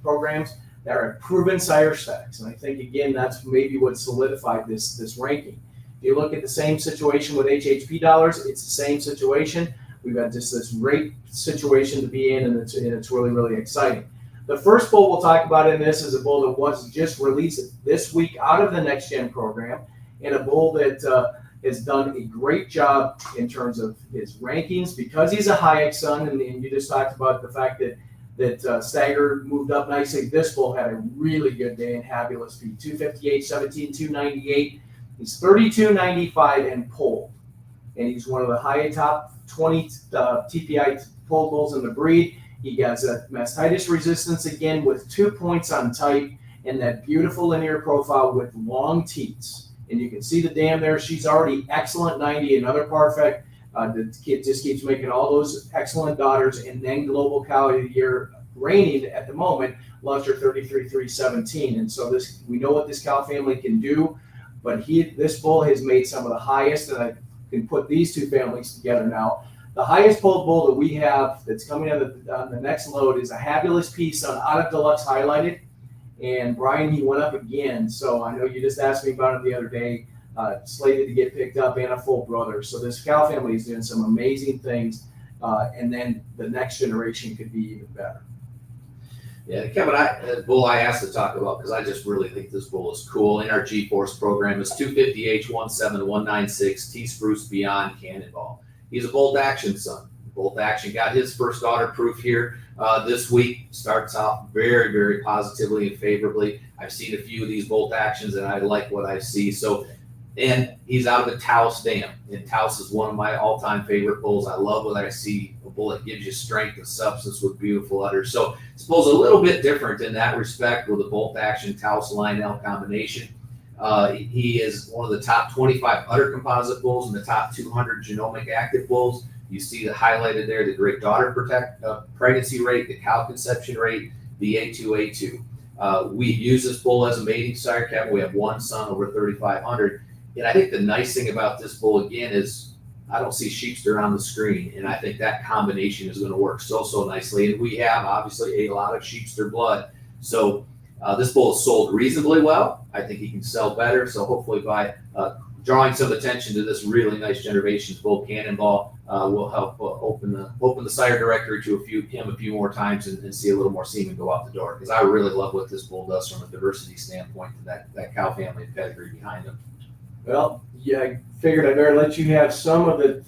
programs, that are proven sire stacks. And I think, again, that's maybe what solidified this ranking. If you look at the same situation with HHP dollars, it's the same situation. We've got just this great situation to be in, and it's really exciting. The first bull we'll talk about in this is a bull that was just released this week out of the Next Gen program, and a bull that has done a great job in terms of his rankings because he's a Hayek son, and you just talked about the fact that Stagger moved up nicely. This bull had a really good day in Habulous speed, 258, 17, 298. He's 32.95 and pulled. And he's one of the high top 20 TPI pulled bulls in the breed. He has a mastitis resistance again with 2 points on type and that beautiful linear profile with long teats. And you can see the dam there. She's already excellent 90, another perfect. The kid just keeps making all those excellent daughters, and then Global Cow of the Year reigning at the moment launched her 33.317. And so we know what this cow family can do, but this bull has made some of the highest, and I can put these two families together now. The highest pulled bull that we have that's coming on the next load is a Habulous piece on Out of Deluxe highlighted. And Brian, he went up again. So I know you just asked me about it the other day. Slated to get picked up and a full brother. So this cow family is doing some amazing things, and then the next generation could be even better. Yeah, Kevin, the bull I asked to talk about because I just really think this bull is cool. In our G-Force program is 250H17196 T-Spruce Beyond Cannonball. He's a Bolt Action son. Bolt Action got his first daughter proof here this week. Starts off very positively and favorably. I've seen a few of these Bolt Actions and I like what I see. So. And he's out of the Taos dam. And Taos is one of my all-time favorite bulls. I love what I see. A bull that gives you strength and substance with beautiful udders. So this bull's a little bit different in that respect with a Bolt Action Taos Lionel combination. He is one of the top 25 udder composite bulls and the top 200 genomic active bulls. You see the highlighted there, the great daughter pregnancy rate, the cow conception rate, the A2A2. We use this bull as a mating sire, Kevin. We have one son over 3,500. And I think the nice thing about this bull, again, is I don't see Sheepster on the screen. And I think that combination is going to work so nicely. And we have, obviously, a lot of Sheepster blood. So this bull is sold reasonably well. I think he can sell better. So hopefully by drawing some attention to this really nice Generations bull Cannonball will help open the sire directory to a few more times and see a little more semen go out the door. Because I really love what this bull does from a diversity standpoint to that cow family and pedigree behind him. Well, yeah, I figured I better let you have some of the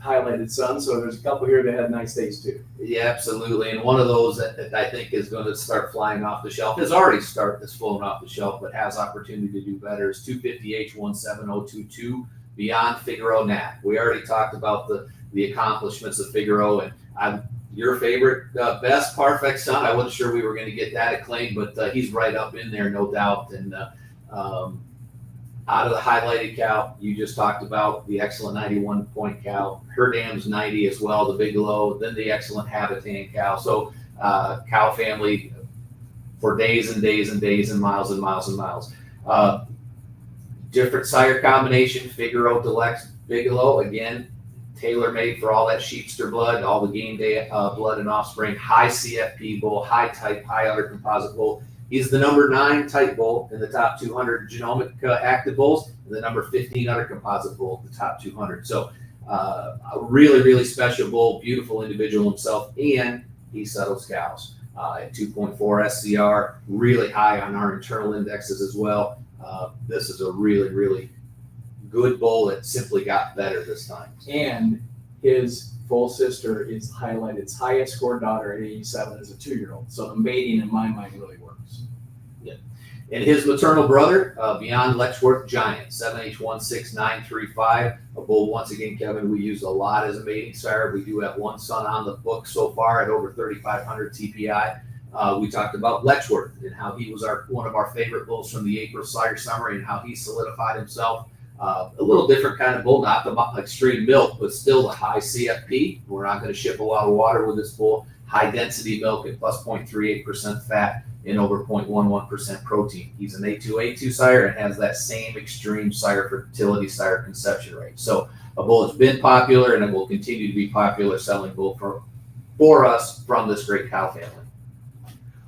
highlighted sons. So there's a couple here that had nice days too. Yeah, absolutely. And one of those that I think is going to start flying off the shelf, has already flown off the shelf, but has opportunity to do better, is 250H17022 Beyond Figaro Nat. We already talked about the accomplishments of Figaro, and your favorite best perfect son. I wasn't sure we were going to get that acclaim, but he's right up in there, no doubt. And Out of the highlighted cow, you just talked about the excellent 91 point cow. Her dam's 90 as well, the Bigelow, then the excellent Habitan cow. So cow family for days and days and days and miles and miles and miles. Different sire combination, Figaro Deluxe Bigelow, again, tailor-made for all that sheepster blood, all the game day blood and offspring, high CFP bull, high type, high udder composite bull. He's the number 9 type bull in the top 200 genomic active bulls, and the number 15 udder composite bull in the top 200. So a really, really special bull, beautiful individual himself, and he settles cows at 2.4 SCR, really high on our internal indexes as well. This is a really, really good bull that simply got better this time. And his full sister is highlighted highest scored daughter at 87 as a 2-year-old. So the mating in my mind really works. Yeah. And his maternal brother, Beyond Letchworth Giant, 7H16935. A bull, once again, Kevin, we use a lot as a mating sire. We do have one son on the book so far at over 3,500 TPI. We talked about Letchworth and how he was one of our favorite bulls from the April Sire Summary and how he solidified himself. A little different kind of bull, not the extreme milk, but still the high CFP. We're not going to ship a lot of water with this bull. High density milk at plus 0.38% fat and over 0.11% protein. He's an A2 sire and has that same extreme sire fertility, sire conception rate. So a bull that's been popular and it will continue to be popular selling bull for us from this great cow family.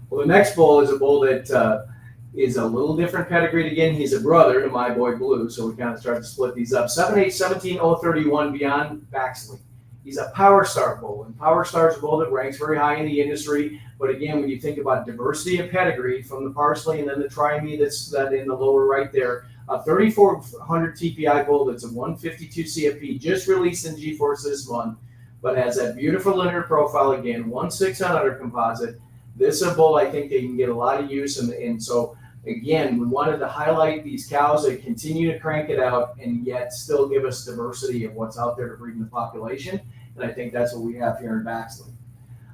Well, the next bull is a bull that is a little different pedigree. Again, he's a brother to my boy Blue, so we kind of start to split these up. 7H17031 Beyond Baxley. He's a Power Star bull, and Power Star is a bull that ranks very high in the industry. But again, when you think about diversity of pedigree from the Parsley and then the Try-Me that's that in the lower right there, a 3,400 TPI bull that's a 152 CFP, just released in G-Force this month, but has that beautiful linear profile again, 1.6 on udder composite. This is a bull I think they can get a lot of use, and so again, we wanted to highlight these cows that continue to crank it out and yet still give us diversity of what's out there to breed in the population, and I think that's what we have here in Baxley.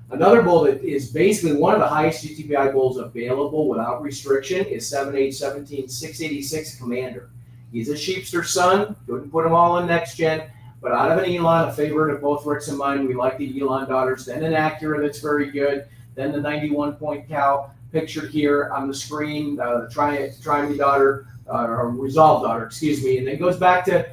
Another bull that is basically one of the highest GTPI bulls available without restriction is 7H17686 Commander. He's a sheepster son, couldn't put them all in next gen, but out of an Elon, a favorite of both Rick's and mine. We like the Elon daughters, then an Acura that's very good, then the 91 point cow pictured here on the screen, the Try-Me daughter, or Resolve daughter, excuse me, and then goes back to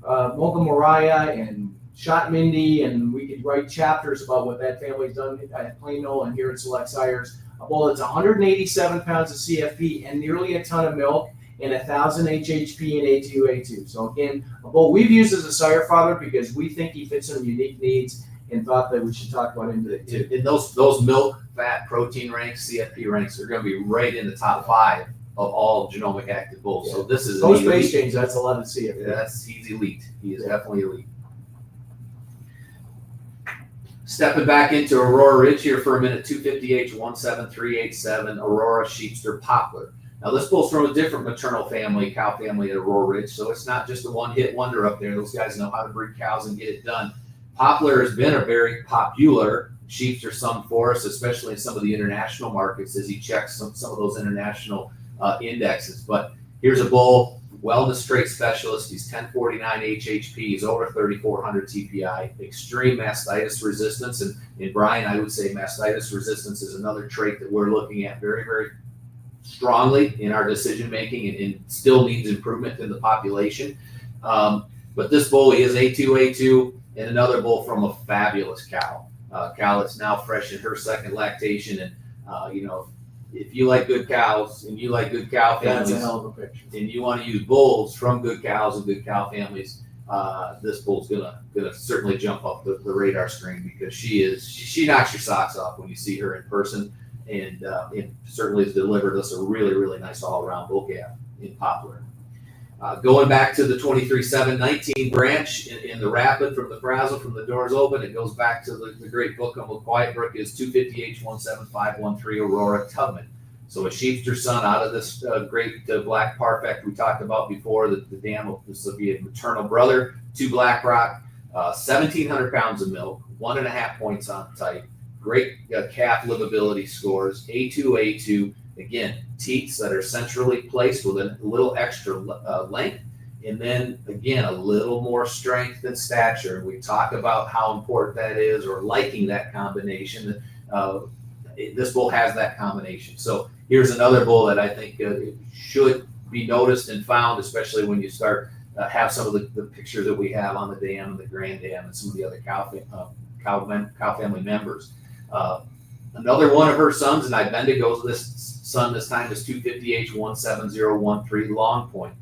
Mocha Mariah and Shot Mindy, and we could write chapters about what that family's done at Plano and here at Select Sires. A bull that's 187 pounds of CFP and nearly a ton of milk and 1,000 HHP and A2. So again, a bull we've used as a sire father because we think he fits some unique needs and thought that we should talk about him today too. In those milk, fat, protein ranks, CFP ranks, are going to be right in the top 5 of all genomic active bulls. Yeah. So this is post base change. That's 11 CFP. Yeah, he's elite. He is definitely elite. Stepping back into Aurora Ridge here for a minute, 250H17387 Aurora Sheepster Poplar. Now this bull's from a different maternal family, cow family at Aurora Ridge, so it's not just a one-hit wonder up there. Those guys know how to breed cows and get it done. Poplar has been a very popular sheepster son for us, especially in some of the international markets as he checks some of those international indexes. But here's a bull, wellness trait specialist. He's 1049 HHP. He's over 3,400 TPI. Extreme mastitis resistance. And Brian, I would say mastitis resistance is another trait that we're looking at very, very strongly in our decision making and still needs improvement in the population. But this bull, he is A2, and another bull from a fabulous cow. Cow that's now fresh in her second lactation. And, if you like good cows and you like good cow families, that's a hell of a picture. And you want to use bulls from good cows and good cow families, this bull's gonna certainly jump up the radar screen because she knocks your socks off when you see her in person, and certainly has delivered us a really, really nice all-around bull calf in Poplar. Going back to the 23-7-19 branch in the Rapid from the Frazzle, from the doors open, it goes back to the great book on Quiet Brook is 250H17513 Aurora Tubman. So a sheepster son out of this great black Parfect we talked about before. The dam, this will be a maternal brother to Black Rock, 1,700 pounds of milk, 1.5 points on type, great calf livability scores, A2, Again, teats that are centrally placed with a little extra length, and then again, a little more strength and stature. We talk about how important that is, or liking that combination. This bull has that combination. So here's another bull that I think should be noticed and found, especially when you start have some of the pictures that we have on the dam and the Grand Dam and some of the other cow family members. Another one of her sons, and Ibendigo's this son this time, is 250H 17013 Long Point.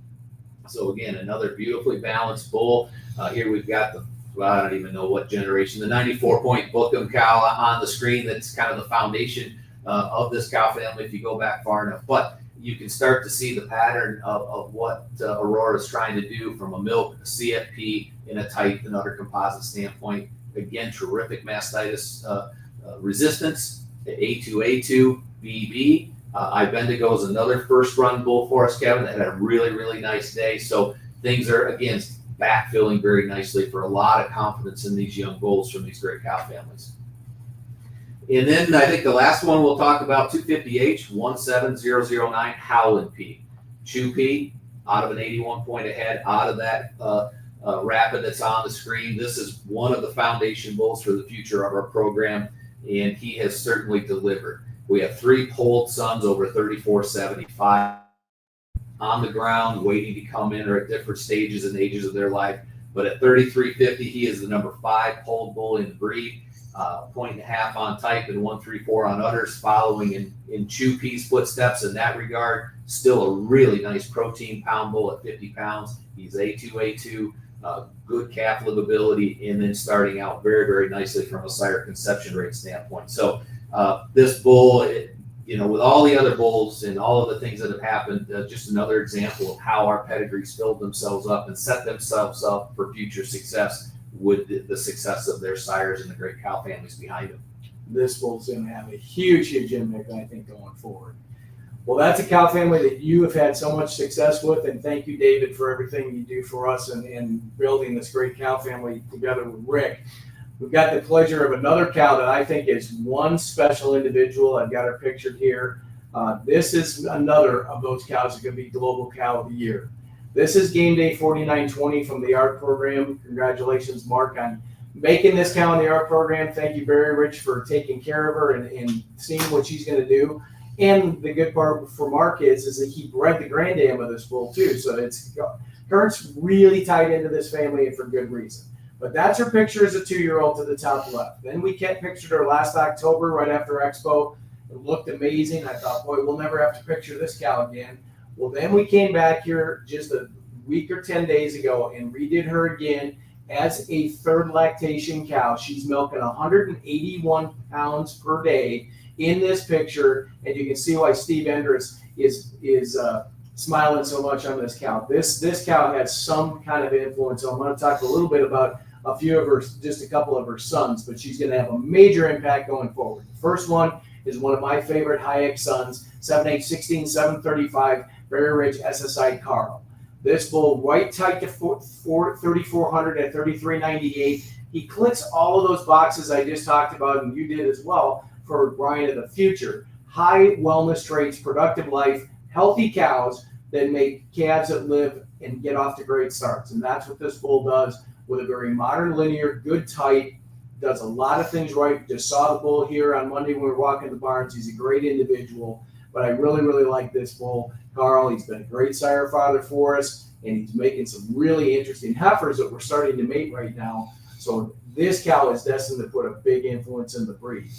So again, another beautifully balanced bull. Here we've got I don't even know what generation, the 94-point Bookham cow on the screen. That's kind of the foundation of this cow family if you go back far enough. But you can start to see the pattern of what Aurora is trying to do from a milk, a CFP, in a tight and udder composite standpoint. Again, terrific mastitis resistance, A2A2, BB. Ibendigo is another first run bull for us, Kevin, that had a really, really nice day. So things are, again, backfilling very nicely for a lot of confidence in these young bulls from these great cow families. And then I think the last one we'll talk about, 250H 17009 Howland P. Chew P, out of an 81 point ahead, out of that rapid that's on the screen. This is one of the foundation bulls for the future of our program, and he has certainly delivered. We have 3 polled sons over 34.75 on the ground, waiting to come in, or at different stages and ages of their life. But at 33.50, he is the number 5 polled bull in the breed. 1.5 on type and 134 on udders, following in Chew P's footsteps in that regard. Still a really nice protein pound bull at 50 pounds. He's A2A2, good calf livability, and then starting out very, very nicely from a sire conception rate standpoint. So this bull, with all the other bulls and all of the things that have happened, just another example of how our pedigrees filled themselves up and set themselves up for future success with the success of their sires and the great cow families behind them. This bull's going to have a huge, huge impact, I think, going forward. Well, that's a cow family that you have had so much success with, and thank you, David, for everything you do for us in building this great cow family together with Rick. We've got the pleasure of another cow that I think is one special individual. I've got her pictured here. This is another of those cows that are going to be Global Cow of the Year. This is Game Day 4920 from the ART program. Congratulations, Mark, on making this cow in the ART program. Thank you very much for taking care of her and seeing what she's going to do. And the good part for Mark is that he bred the Grand Dam of this bull too. So it's current's really tied into this family, and for good reason. But that's her picture as a 2-year-old to the top left. Then we pictured her last October right after Expo. It looked amazing. I thought, boy, we'll never have to picture this cow again. Well, then we came back here just a week or 10 days ago and redid her again as a 3rd lactation cow. She's milking 181 pounds per day in this picture, and you can see why Steve Endress is smiling so much on this cow. This cow has some kind of influence. So I'm going to talk a little bit about just a couple of her sons, but she's going to have a major impact going forward. The first one is one of my favorite high-X sons, 7H16 735 very rich SSI Carl. This bull right tight to 3,400 at 33.98. He clicks all of those boxes I just talked about, and you did as well, for Brian of the future. High wellness traits, productive life, healthy cows that make calves that live and get off to great starts. And that's what this bull does with a very modern, linear, good tight, does a lot of things right. Just saw the bull here on Monday when we were walking the barns. He's a great individual, but I really, really like this bull. Carl, he's been a great sire father for us, and he's making some really interesting heifers that we're starting to mate right now. So this cow is destined to put a big influence in the breed.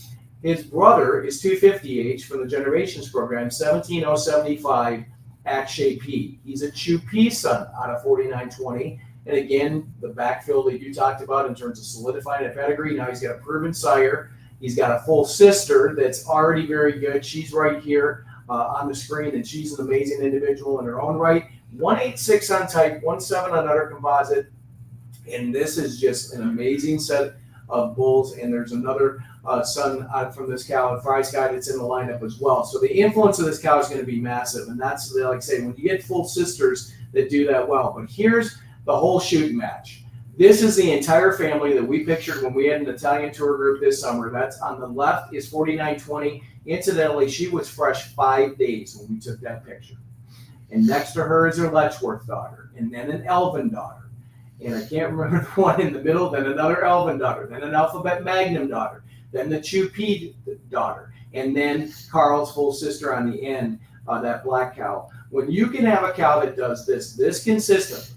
His brother is 250H from the Generations program, 17075 Akshay P. He's a Chew P son out of 4920. And again, the backfill that you talked about in terms of solidifying a pedigree. Now he's got a proven sire. He's got a full sister that's already very good. She's right here on the screen, and she's an amazing individual in her own right. 186 on type, 17 on udder composite. And this is just an amazing set of bulls. And there's another son from this cow, a Fry Sky, that's in the lineup as well. So the influence of this cow is going to be massive. And that's, like I say, when you get full sisters that do that well. But here's the whole shooting match. This is the entire family that we pictured when we had an Italian tour group this summer. That's on the left is 4920. Incidentally, she was fresh 5 days when we took that picture. And next to her is her Letchworth daughter, and then an Elvin daughter. And I can't remember the one in the middle, then another Elvin daughter, then an Alphabet Magnum daughter, then the Chew P daughter, and then Carl's full sister on the end, that black cow. When you can have a cow that does this consistently,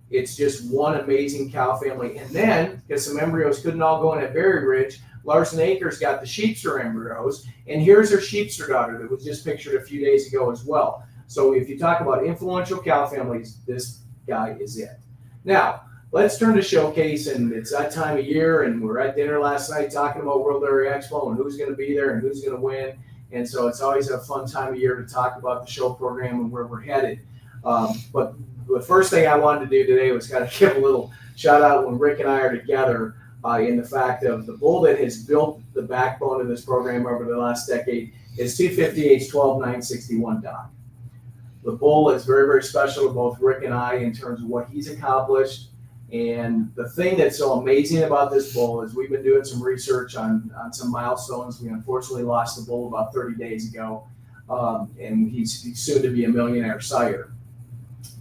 it's just one amazing cow family. And then, because some embryos couldn't all go in at Berry Ridge, Larson Acres got the Sheepster embryos, and here's her Sheepster daughter that was just pictured a few days ago as well. So if you talk about influential cow families, this guy is it. Now, let's turn to Showcase, and it's that time of year, and we're at dinner last night talking about World Dairy Expo and who's going to be there and who's going to win. And so it's always a fun time of year to talk about the show program and where we're headed. But the first thing I wanted to do today was kind of give a little shout out when Rick and I are together in the fact of the bull that has built the backbone of this program over the last decade is 250H 12961 Doc. The bull is very, very special to both Rick and I in terms of what he's accomplished. And the thing that's so amazing about this bull is we've been doing some research on some milestones. We unfortunately lost the bull about 30 days ago, and he's soon to be a millionaire sire.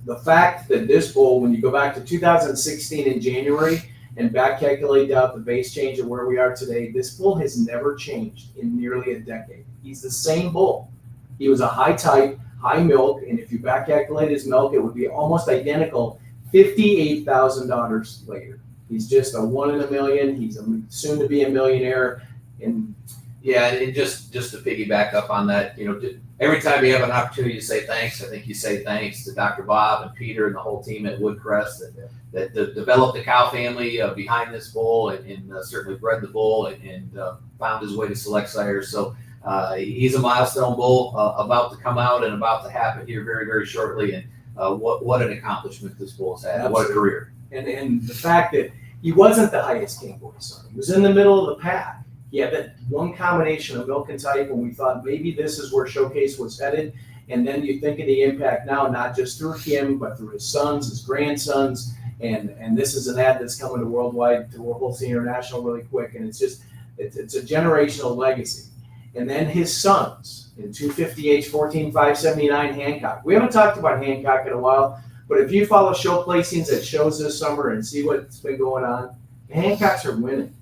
The fact that this bull, when you go back to 2016 in January and back calculate out the base change of where we are today, this bull has never changed in nearly a decade. He's the same bull. He was a high type, high milk, and if you back calculate his milk, it would be almost identical $58,000 later. He's just a 1 in a million. He's soon to be a millionaire. And yeah, and just to piggyback up on that, every time you have an opportunity to say thanks, I think you say thanks to Dr. Bob and Peter and the whole team at Woodcrest that developed the cow family behind this bull and certainly bred the bull and found his way to select sires. So he's a milestone bull about to come out and about to happen here very, very shortly. And what an accomplishment this bull has had. Absolutely. What a career. And the fact that he wasn't the highest King Boy son. He was in the middle of the pack. He had that one combination of milk and type when we thought maybe this is where Showcase was headed. And then you think of the impact now, not just through him, but through his sons, his grandsons. And this is an ad that's coming to worldwide, to Holstein International really quick. And it's a generational legacy. And then his sons in 250H 14579 Hancock. We haven't talked about Hancock in a while, but if you follow show placings at shows this summer and see what's been going on, the Hancocks are winning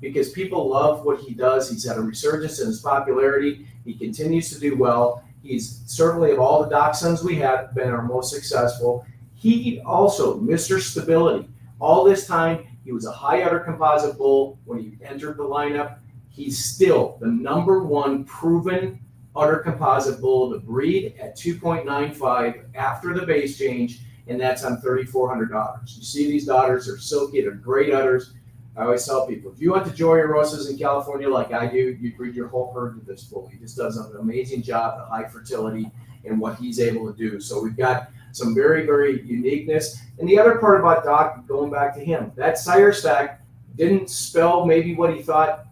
because people love what he does. He's had a resurgence in his popularity. He continues to do well. He's certainly, of all the dachshunds we have, been our most successful. He also, Mr. Stability. All this time, he was a high udder composite bull when he entered the lineup. He's still the #1 proven udder composite bull to breed at 2.95 after the base change, and that's on 3,400 daughters. You see these daughters are silky, they're great udders. I always tell people, if you went to Joey Rosas in California like I do, you'd breed your whole herd with this bull. He just does an amazing job, the high fertility and what he's able to do. So we've got some very, very uniqueness. And the other part about Doc, going back to him, that sire stack didn't spell maybe what he thought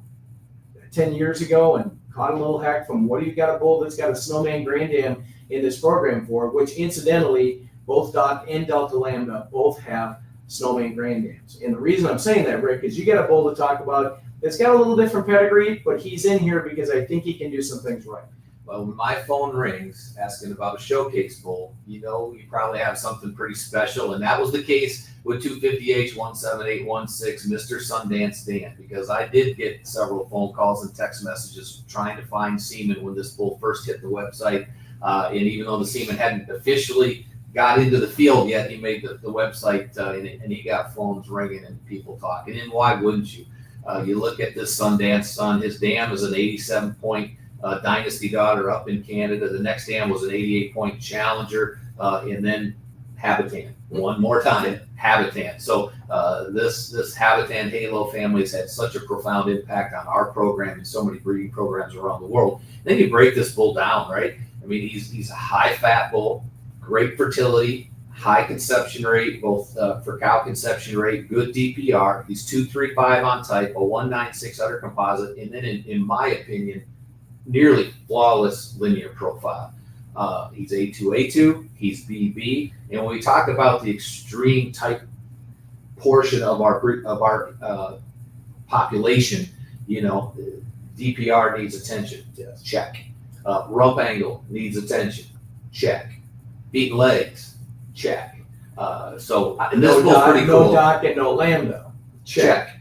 10 years ago and caught a little heck from what do you got a bull that's got a snowman grandam in this program for, which incidentally, both Doc and Delta Lambda both have snowman grandams. And the reason I'm saying that, Rick, is you got a bull to talk about that's got a little different pedigree, but he's in here because I think he can do some things right. Well, when my phone rings asking about a Showcase bull, you probably have something pretty special. And that was the case with 250H 17816, Mr. Sundance Dan, because I did get several phone calls and text messages trying to find semen when this bull first hit the website. And even though the semen hadn't officially got into the field yet, he made the website and he got phones ringing and people talking. And why wouldn't you? You look at this Sundance son, his dam is an 87-point Dynasty daughter up in Canada. The next dam was an 88-point Challenger, and then Habitan. One more time, Habitan. So this Habitan Halo family has had such a profound impact on our program and so many breeding programs around the world. Then you break this bull down, right? I mean, he's a high-fat bull, great fertility, high conception rate, both for cow conception rate, good DPR. He's 235 on type, a 196 udder composite, and then in my opinion, nearly flawless linear profile. He's A2, he's BB, and when we talk about the extreme type portion of our population, DPR needs attention. Yes. Check. Rump angle needs attention. Check. Feet and legs. Check. And this bull's pretty cool. No dock and no lambda. Check.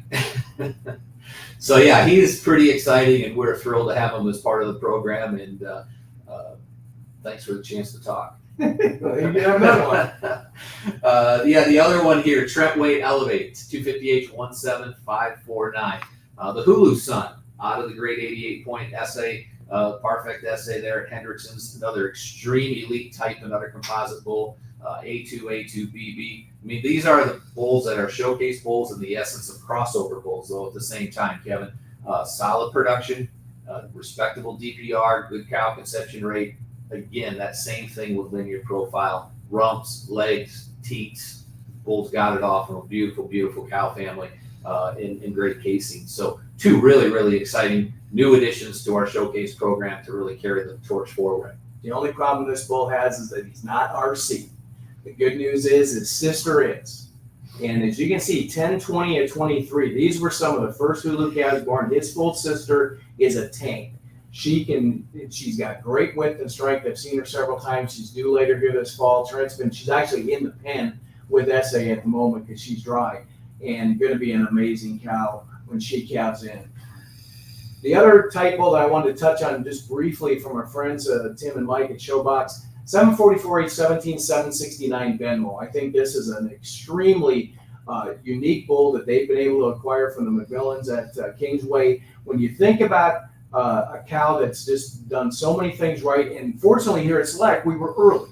So yeah, he is pretty exciting, and we're thrilled to have him as part of the program. And thanks for the chance to talk. You can have another one. The other one here, Trent Wade Elevates, 250H 17549. The Hulu Sun out of the grade 88 point essay, Parfect essay there at Hendrickson's, another extreme elite type, another composite bull, A2, BB. I mean, these are the bulls that are showcase bulls and the essence of crossover bulls, though at the same time, Kevin. Solid production, respectable DPR, good cow conception rate. Again, that same thing with linear profile, rumps, legs, teats. Bulls got it all from a beautiful, beautiful cow family in great casing. So two really, really exciting new additions to our showcase program to really carry the torch forward. The only problem this bull has is that he's not RC. The good news is his sister is. And as you can see, 10, 20, and 23, these were some of the first Hulu calves born. His full sister is a tank. She's got great width and strength. I've seen her several times. She's due later here this fall. She's actually in the pen with SA at the moment because she's dry and going to be an amazing cow when she calves in. The other type bull that I wanted to touch on just briefly from our friends Tim and Mike at Showbox, 744H 17769 Benmo. I think this is an extremely unique bull that they've been able to acquire from the McMillans at Kingsway. When you think about a cow that's just done so many things right, and fortunately here at Select, we were early.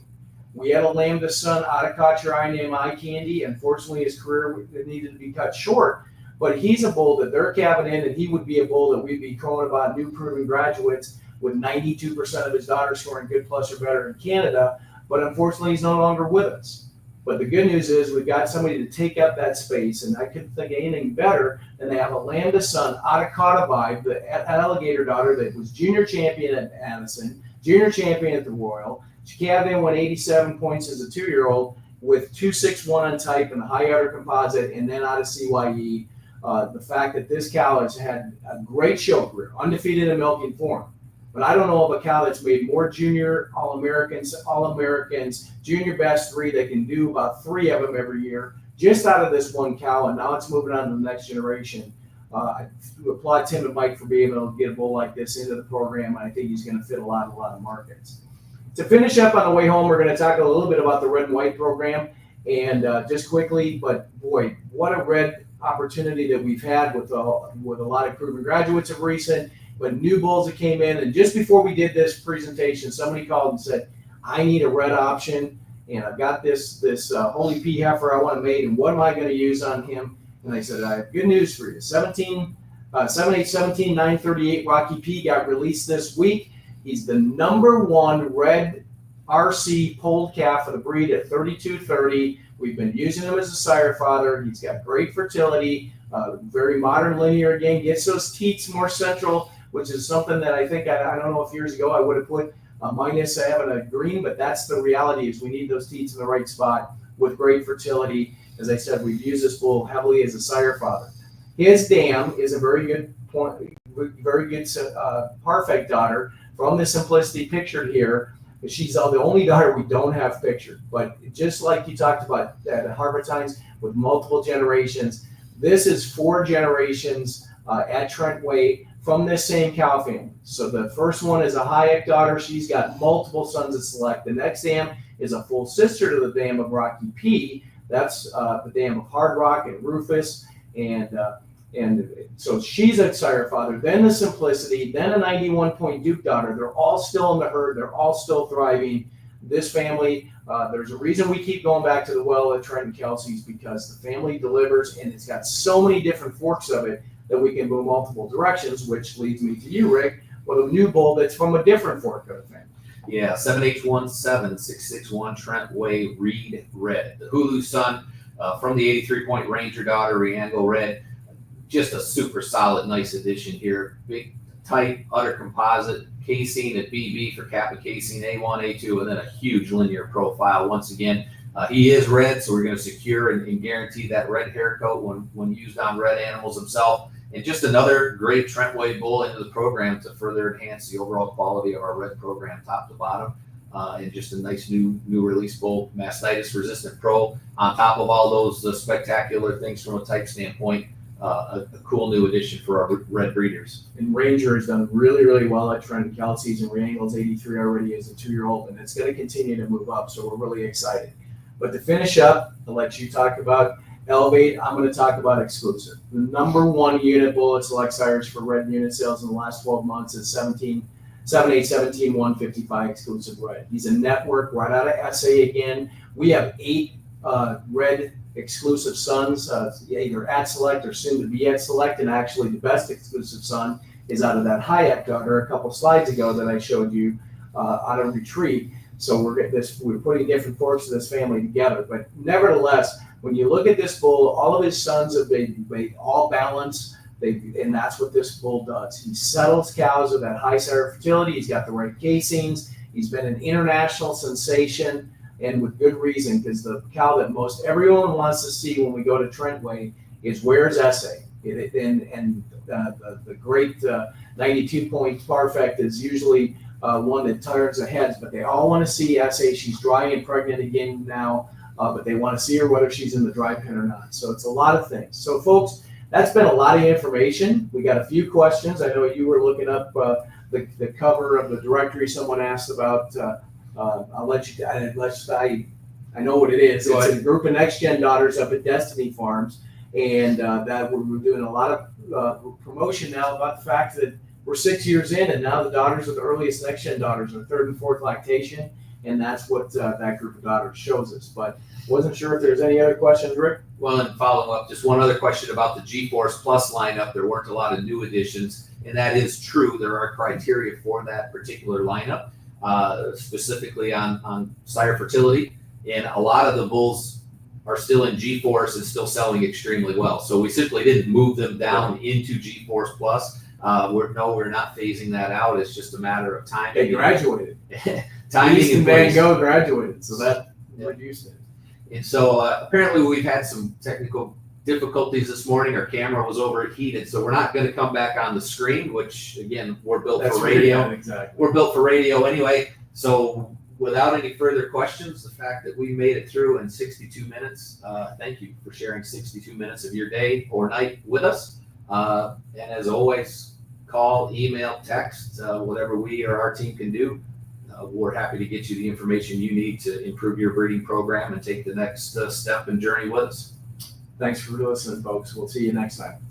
We had a lambda son out of Caught Your Eye named Eye Candy. Unfortunately, his career needed to be cut short, but he's a bull that they're calving in, and he would be a bull that we'd be calling about new proven graduates with 92% of his daughters scoring good plus or better in Canada, but unfortunately he's no longer with us. But the good news is we've got somebody to take up that space, and I couldn't think of anything better than to have a lambda son out of Caudaby, the alligator daughter that was junior champion at Addison, junior champion at the Royal. She calved in, won 87 points as a 2-year-old with 261 on type and a high udder composite, and then out of CYE. The fact that this cow has had a great show career, undefeated in milking form. But I don't know of a cow that's made more junior All-Americans, junior best 3. They can do about 3 of them every year, just out of this one cow, and now it's moving on to the next generation. I applaud Tim and Mike for being able to get a bull like this into the program, and I think he's going to fit a lot of markets. To finish up on the way home, we're going to talk a little bit about the red and white program, and just quickly, but boy, what a red opportunity that we've had with a lot of proven graduates of recent, but new bulls that came in. And just before we did this presentation, somebody called and said, I need a red option, and I've got this Holy P heifer I want to mate, and what am I going to use on him? And I said, I have good news for you. 7/8/17/938 Rocky P got released this week. He's the #1 red RC polled calf of the breed at 32.30. We've been using him as a sire father. He's got great fertility, very modern linear again, gets those teats more central, which is something that I think, I don't know if years ago I would have put minus having a green, but that's the reality is we need those teats in the right spot with great fertility. As I said, we've used this bull heavily as a sire father. His dam is a very good Parfect daughter from the Simplicity pictured here. She's the only daughter we don't have pictured, but just like you talked about at Harbortines with multiple generations, this is 4 generations at Trentway from this same cow family. So the first one is a Hayek daughter. She's got multiple sons at Select. The next dam is a full sister to the dam of Rocky P. That's the dam of Hard Rock and Rufus. And so she's a sire father, then the Simplicity, then a 91-point Duke daughter. They're all still in the herd. They're all still thriving. This family, there's a reason we keep going back to the well at Trent and Kelsey's, because the family delivers, and it's got so many different forks of it that we can move multiple directions, which leads me to you, Rick, with a new bull that's from a different fork of the family. Yeah, 7H17661 Trent Way Reed Red. The Hulu Sun from the 83-point Ranger daughter, Riango Red. Just a super solid, nice addition here. Big, tight, udder composite, casing at BB for Kappa casing, A1, A2, and then a huge linear profile. Once again, he is red, so we're going to secure and guarantee that red hair coat when used on red animals himself. And just another great Trentway bull into the program to further enhance the overall quality of our red program top to bottom. And just a nice new release bull, mastitis resistant pro, on top of all those spectacular things from a type standpoint. A cool new addition for our red breeders. And Ranger has done really, really well at Trent. Kelsey's and Reangle's 83 already as a 2-year-old, and it's going to continue to move up. So we're really excited. But to finish up, I'll let you talk about Elevate. I'm going to talk about Exclusive. The number one unit bull at Select Sires for red unit sales in the last 12 months is 155 Exclusive Red. He's a network right out of SA again. We have 8 red exclusive sons, either at Select or soon to be at Select, and actually the best exclusive son is out of that Hayek daughter a couple slides ago that I showed you on a retreat. So we're putting different parts of this family together. But nevertheless, when you look at this bull, all of his sons have been all balanced. And that's what this bull does. He settles cows with that high sire fertility. He's got the right casings. He's been an international sensation, and with good reason, because the cow that most everyone wants to see when we go to Trentway is where's SA. And the great 92-point Parfect is usually one that turns the heads, but they all want to see SA. She's dry and pregnant again now, but they want to see her whether she's in the dry pen or not. So it's a lot of things. So folks, that's been a lot of information. We got a few questions. I know you were looking up the cover of the directory someone asked about. I'll let you. I know what it is. It's a group of next gen daughters up at Destiny Farms, and that we're doing a lot of promotion now about the fact that we're 6 years in, and now the daughters are the earliest next gen daughters are 3rd and 4th lactation, and that's what that group of daughters shows us. But wasn't sure if there's any other questions, Rick. Well, and follow up, just one other question about the G-Force Plus lineup. There weren't a lot of new additions, and that is true. There are criteria for that particular lineup, specifically on sire fertility, and a lot of the bulls are still in G-Force and still selling extremely well. So we simply didn't move them down into G-Force Plus. We're not phasing that out. It's just a matter of timing. They graduated. Timing and Van Gogh graduated, so that reduced it. And so apparently we've had some technical difficulties this morning. Our camera was overheated, so we're not going to come back on the screen, which again, we're built for radio. Right, exactly. We're built for radio anyway. So without any further questions, the fact that we made it through in 62 minutes, thank you for sharing 62 minutes of your day or night with us. And as always, call, email, text, whatever we or our team can do. We're happy to get you the information you need to improve your breeding program and take the next step and journey with us. Thanks for listening, folks. We'll see you next time.